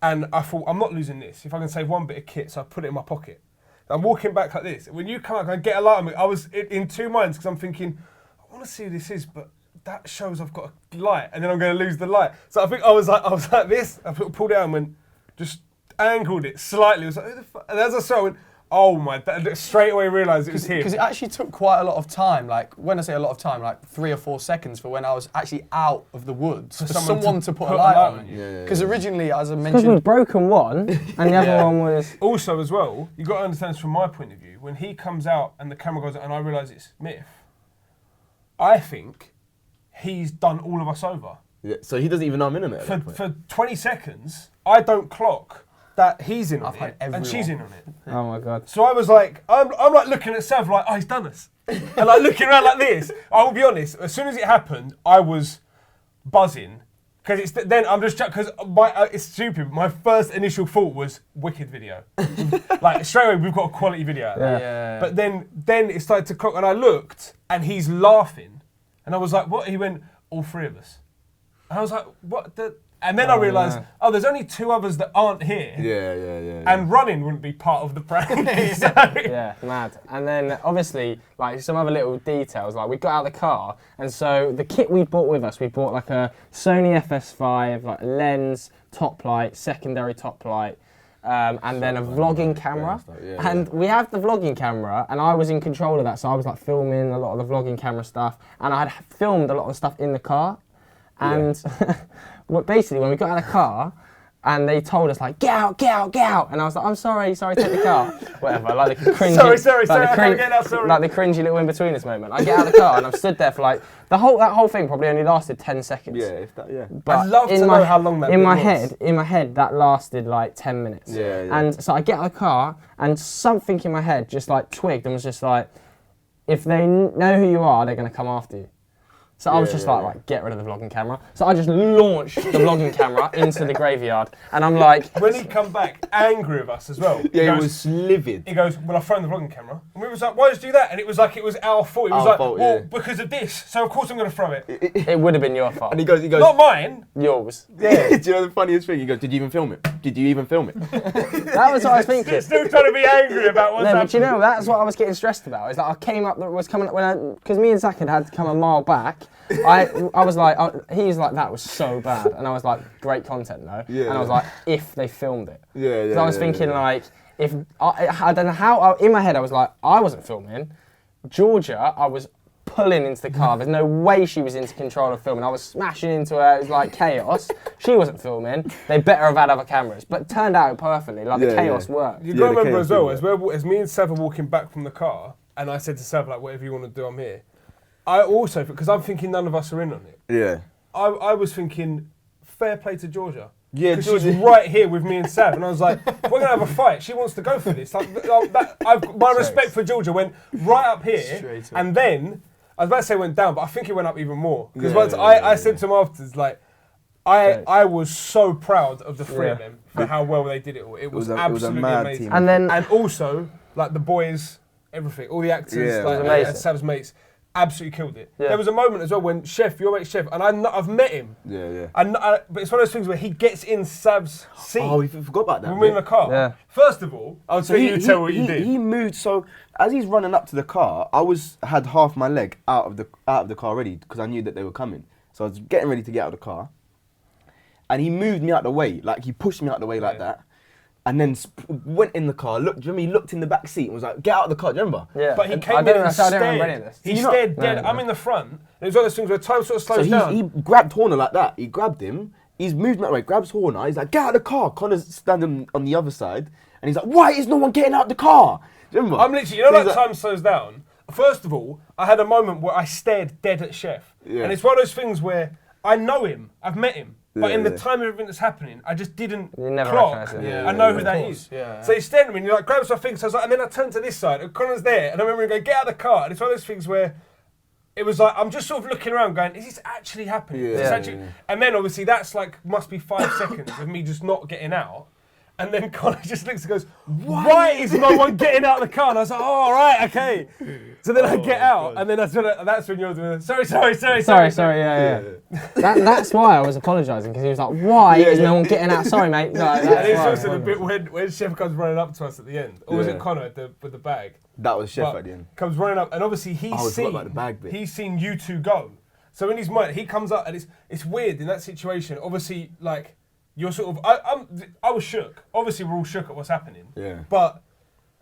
and I thought, I'm not losing this. If I can save one bit of kit, so I put it in my pocket. I'm walking back like this. When you come out and get a light on me, I was in 2 minds, because I'm thinking, I want to see who this is, but that shows I've got a light, and then I'm going to lose the light. So I think I was like this, I pulled it out and went, just angled it slightly. I was like, who the fuck? And as I saw it, I went, oh my, straight away realised it was him. Because it actually took quite a lot of time, like, when I say a lot of time, like 3 or 4 seconds for when I was actually out of the woods for someone to put a light on. Because originally, as I Because mentioned... we'd broken one, and the other one was... Also, as well, you've got to understand this from my point of view, when he comes out and the camera goes out and I realise it's Myth, I think he's done all of us over. Yeah. So he doesn't even know I'm in it at that point. For 20 seconds, I don't clock that he's in on I've had it and she's in on it. Oh my God. So I was like, I'm like looking at Sav like, oh, he's done us. And like looking around like this. I will be honest, as soon as it happened, I was buzzing. Because then I'm just, because it's stupid. My first initial thought was wicked video. Like straight away, we've got a quality video out there. Yeah. But then it started to clock and I looked and he's laughing. And I was like, what? He went, all 3 of us. And I was like, what the? And then I realised, there's only 2 others that aren't here. Yeah. And running wouldn't be part of the prank. So- Yeah, mad. And then obviously, like some other little details, like we got out of the car, and so the kit we brought with us, we brought like a Sony FS5, like lens, top light, secondary top light, and then a vlogging camera. And we have the vlogging camera, and I was in control of that, so I was like filming a lot of the vlogging camera stuff, and I had filmed a lot of the stuff in the car. And basically, when we got out of the car, And they told us like, get out, get out, get out. And I was like, I'm sorry, take the car. Whatever, like the cringy, sorry, I can't get out, sorry. Like the cringy little in-betweeners moment. I get out of the car and I've stood there for like, that whole thing probably only lasted 10 seconds. Yeah, if that, yeah. But I'd love to know how long that in my was. in my head, that lasted like 10 minutes. Yeah, yeah. And so I get out of the car and something in my head just like twigged and was just like, if they know who you are, they're going to come after you. So I was just like, right, get rid of the vlogging camera. So I just launched the vlogging camera into the graveyard. And I'm like... When he come back angry with us as well. Yeah, he was livid. He goes, well, I've thrown the vlogging camera. And we was like, why did you do that? And it was like, it was our fault. It was Our like, fault, well, yeah. because of this. So of course I'm going to throw it. It would have been your fault. And he goes, Not mine. Yours. yeah. Do you know the funniest thing? He goes, did you even film it? Did you even film it? That was what I was thinking. Still trying to be angry about what's No, happening. but you know, that's what I was getting stressed about. Is that I came up, was coming up, because me and Zach had to come a mile back. I was like, he was like, that was so bad. And I was like, great content though. Yeah. And I was like, if they filmed it. Yeah, yeah. So I was thinking like, if, I don't know how, in my head I was like, I wasn't filming. Georgia, I was pulling into the car. There's no way she was into control of filming. I was smashing into her. It was like chaos. She wasn't filming. They better have had other cameras. But it turned out perfectly. Like the chaos worked. You Yeah, got to the remember chaos as well, as me and Sav are walking back from the car, and I said to Sav, like, whatever you want to do, I'm here. I also, because I'm thinking none of us are in on it, Yeah. I was thinking, fair play to Georgia. Yeah, Because she's right here with me and Sav, and I was like, we're going to have a fight. She wants to go for this. Like, my respect for Georgia went right up here, and then, I was about to say went down, but I think it went up even more. Because I said to him afterwards, like, I was so proud of the three of them for how well they did it all. It was absolutely amazing. And then, And also, like, the boys, everything, all the actors, Yeah, like, amazing. and Sav's mates, absolutely killed it. Yeah. There was a moment as well when your mate Chef, and I've met him. Yeah, yeah. But it's one of those things where he gets in Sav's seat Oh, we forgot about that. when we're in the bit. car. Yeah. First of all, I'll tell you tell what you did. He moved, so as he's running up to the car, I had half my leg out of the car already because I knew that they were coming. So I was getting ready to get out of the car, and he moved me out the way, like he pushed me out the way like that, and then went in the car. Looked, do you remember he looked in the back seat and was like, "Get out of the car." Do you remember? yeah. But he And came I in don't and know, I don't remember any of stared. this. He you not? stared dead. No, no. I'm in the front. And it was one of those things where time sort of slows So down. he grabbed Horner like that. He grabbed him. He's moved me out the way. Grabs Horner. He's like, "Get out of the car." Connor's standing on the other side, and he's like, "Why is no one getting out of the car?" Do you remember? I'm literally, you know, He's like time slows down. First of all, I had a moment where I stared dead at Chef. Yeah. And it's one of those things where I know him, I've met him, but Yeah, in the yeah. time of everything that's happening, I just didn't You never clock. recognise it. Yeah, I know yeah, who of that course, is. yeah. So he's staring at me and he like grabs my things, so I was like, and then I turned to this side, and Connor's there, and I remember him going, "Get out of the car." And it's one of those things where it was like, I'm just sort of looking around going, is this actually happening? Is this Yeah. actually? And then obviously that's like, must be 5 seconds of me just not getting out. And then Connor just looks and goes, why is no one getting out of the car? And I was like, oh, all right, okay. So then I get out, and then that's when you're doing, sorry. Yeah. That's why I was apologising, because he was like, why is no one getting out? Sorry, mate. No, And that's it's why I also the apologised. bit when Chef comes running up to us at the end. Or was it Yeah. Connor with the bag? That was Chef But at the end. comes running up, and obviously I forgot about the bag bit. he's seen you two go. So in his mind, he comes up, and it's weird in that situation. Obviously, like you're sort of I was shook. Obviously, we're all shook at what's happening. Yeah. But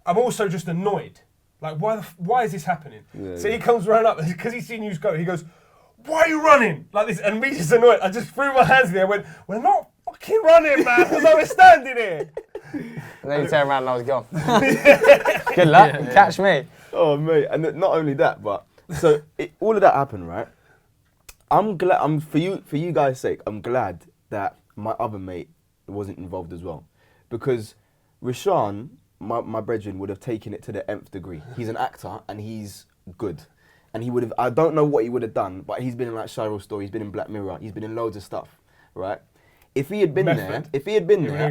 I'm also just annoyed. Like why is this happening? Yeah, So yeah. he comes running up because he's seen you go. He goes, "Why are you running like this?" And me just annoyed. I just threw my hands in the air. I went, "We're not fucking running, man, because I was standing here." And then you turn around and I was gone. Good luck. Catch me. Oh mate, and not only that, but so all of that happened, right? I'm glad. For you guys' sake, I'm glad that my other mate wasn't involved as well, because Rashawn, my brethren, would have taken it to the nth degree. He's an actor and he's good, and he would have. I don't know what he would have done, but he's been in like Chiral Story, he's been in Black Mirror, he's been in loads of stuff, right? If he had been there,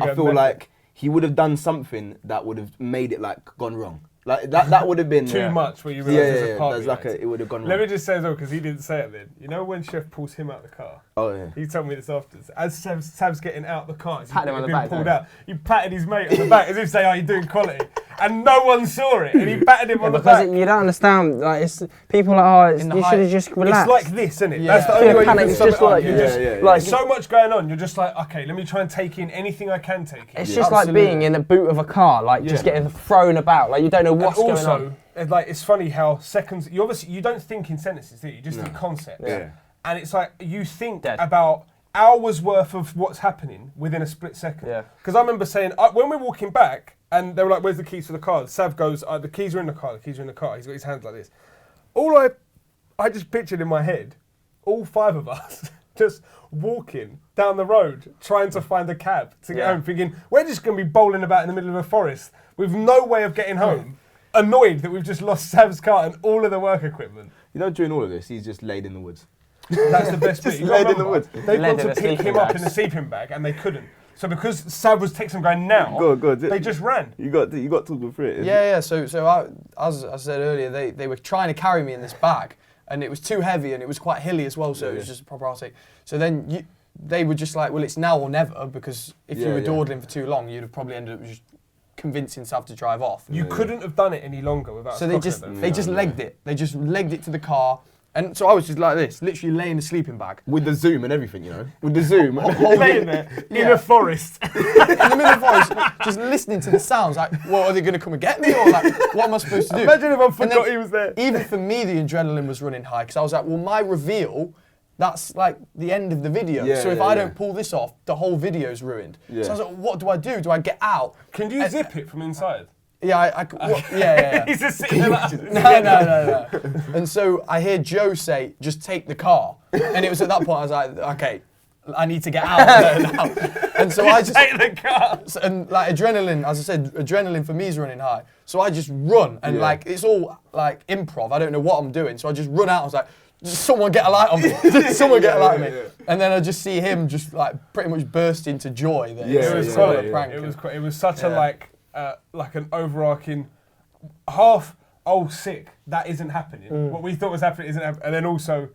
I feel like he would have done something that would have made it like gone wrong. Like that would have been Too much where you realise there's a part there's like it would have gone wrong. Let me just say as well, because he didn't say it then. You know when Chef pulls him out of the car? Oh yeah. He told me this afterwards. As Sav's getting out the car, as Patted him on the being back, pulled don't out, you patted his mate on the back as if saying, "Oh, you're doing quality," and no one saw it, and he patted him on the Because back. you don't understand, like, it's people are like, In oh, the you height. should have just relaxed. It's like this, isn't it? Yeah. That's the Yeah, only way you panic, can it's sum just it up. like- You're yeah, just, yeah, yeah. like- there's so much going on. You're just like, okay, let me try and take in anything I can take in. It's Yeah. just like Absolutely. being in the boot of a car, like just Yeah. getting thrown about, like you don't know And what's going on. also, like, it's funny how you don't think in sentences, do you? You just think concept. Yeah. And it's like you think Dead. about hours worth of what's happening within a split second. Yeah. Because I remember saying, when we're walking back, and they were like, where's the keys to the car? Sav goes, the keys are in the car, the keys are in the car. He's got his hands like this. I just pictured in my head, all 5 of us just walking down the road, trying to find a cab to get home, thinking, we're just going to be bowling about in the middle of a forest with no way of getting home, annoyed that we've just lost Sav's car and all of the work equipment. You know, during all of this, he's just laid in the woods. That's the best bit. Just laid in the woods. They wanted to pick him up in a sleeping bag and they couldn't. So because Sav was texting going now, they just ran. You got to talk me through it. Yeah. So as I said earlier, they were trying to carry me in this bag, and it was too heavy, and it was quite hilly as well. So it was just a proper arse. So then they were just like, well, it's now or never, because if you were dawdling for too long, you'd have probably ended up just convincing Sav to drive off. You couldn't have done it any longer without. So they just legged it. They just legged it to the car. And so I was just like this, literally laying in a sleeping bag. With the zoom and everything, you know? With the zoom. Laying there in a forest. In the middle of the forest, just listening to the sounds, like, well, are they going to come and get me? Or like, what am I supposed to do? Imagine if I forgot he was there. Even for me, the adrenaline was running high, because I was like, well, my reveal, that's like the end of the video. So if I don't pull this off, the whole video's ruined. So I was like, what do I do? Do I get out? Can you zip it from inside? Yeah, yeah. He's just sitting there like, No. And so I hear Joe say, just take the car. And it was at that point I was like, okay, I need to get out of there now. And so I just take the car. And like adrenaline, as I said, adrenaline for me is running high. So I just run, and like it's all like improv. I don't know what I'm doing. So I just run out. I was like, someone get a light on me. Someone get a light on me. And then I just see him just like pretty much burst into joy. That a prank. It was such a like an overarching half. Oh, sick! That isn't happening. What we thought was happening isn't happening. And then also,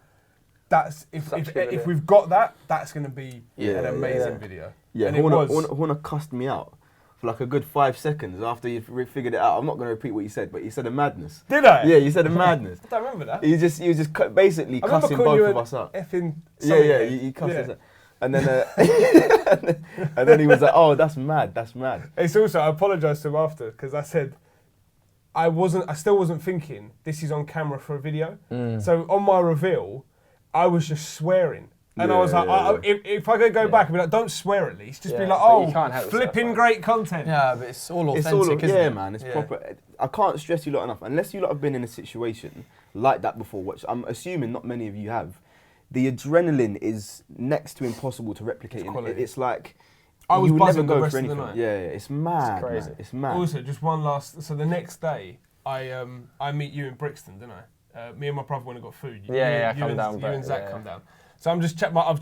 that's if we've got that, that's going to be an amazing video. Yeah, and Horner cussed me out for like a good 5 seconds after you figured it out. I'm not going to repeat what he said, but he said a madness. Did I? Yeah, you said a madness. I don't remember that. He was just basically cussing both of us out. He cussed us out. And then, and then he was like, "Oh, that's mad. That's mad." It's also, I apologised to him after because I said I still wasn't thinking this is on camera for a video. So on my reveal, I was just swearing, and I was like, if I could go back and be like, "Don't swear at least," just be like, "Oh, flipping great content." Yeah, but it's all authentic. Isn't it? Man, it's proper. I can't stress you lot enough. Unless you lot have been in a situation like that before, which I'm assuming not many of you have. The adrenaline is next to impossible to replicate. It's like I was you would buzzing never the go rest for of anything. the night. Yeah, it's mad. It's crazy. It's mad. Also, just one last. So the next day, I meet you in Brixton, didn't I? Me and my brother went and got food. You and Zach come down. So I've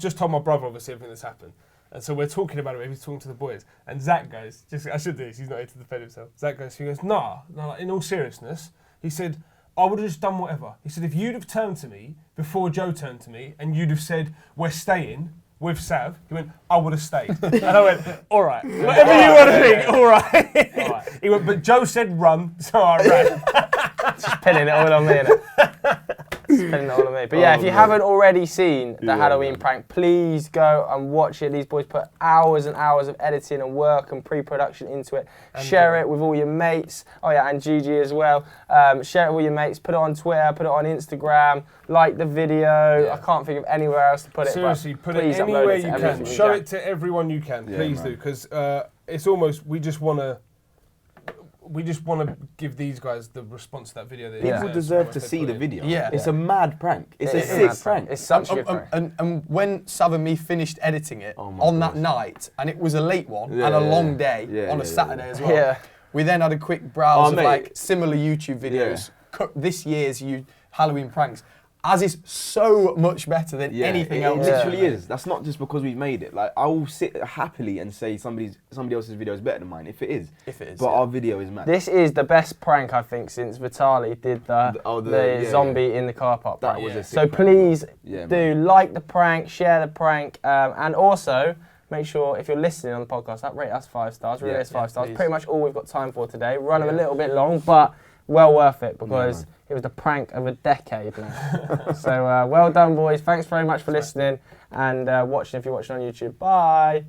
just told my brother obviously everything that's happened, and so we're talking about it. He's talking to the boys, and Zach goes, I should do this. He's not here to defend himself. Zach goes, nah. Like, in all seriousness, he said, I would have just done whatever. He said, if you'd have turned to me before Joe turned to me and you'd have said, we're staying with Sav, he went, I would have stayed. And I went, all right. Whatever you want to think, all right. He went, but Joe said run, so I ran. Just pinning it all on me, innit? But yeah, if you haven't already seen the Halloween prank, please go and watch it. These boys put hours and hours of editing and work and pre-production into it. And share it with all your mates. Oh yeah, and Gigi as well. Share it with all your mates. Put it on Twitter. Put it on Instagram. Like the video. I can't think of anywhere else to put it. Seriously, put it anywhere you can. Show it to everyone you can. Please do, because it's almost we just want to give these guys the response to that video. People deserve to see the video. Yeah. It's a mad prank. It's a sick prank. It's such a good prank. And when Sav and me finished editing it that night, and it was a late one and a long day on a Saturday as well, we then had a quick browse of like similar YouTube videos, this year's Halloween pranks. As is so much better than anything else. It literally is. That's not just because we've made it. Like I will sit happily and say somebody else's video is better than mine if it is. But our video is mad. This is the best prank I think since Vitali did the zombie in the car park prank. That was a sick so prank. Please do like the prank, share the prank, and also make sure if you're listening on the podcast, rate us 5 stars. Rate us 5 stars. Please. Pretty much all we've got time for today. Run them a little bit long, but well worth it because. It was the prank of a decade now. So well done, boys. Thanks very much for listening and watching if you're watching on YouTube. Bye.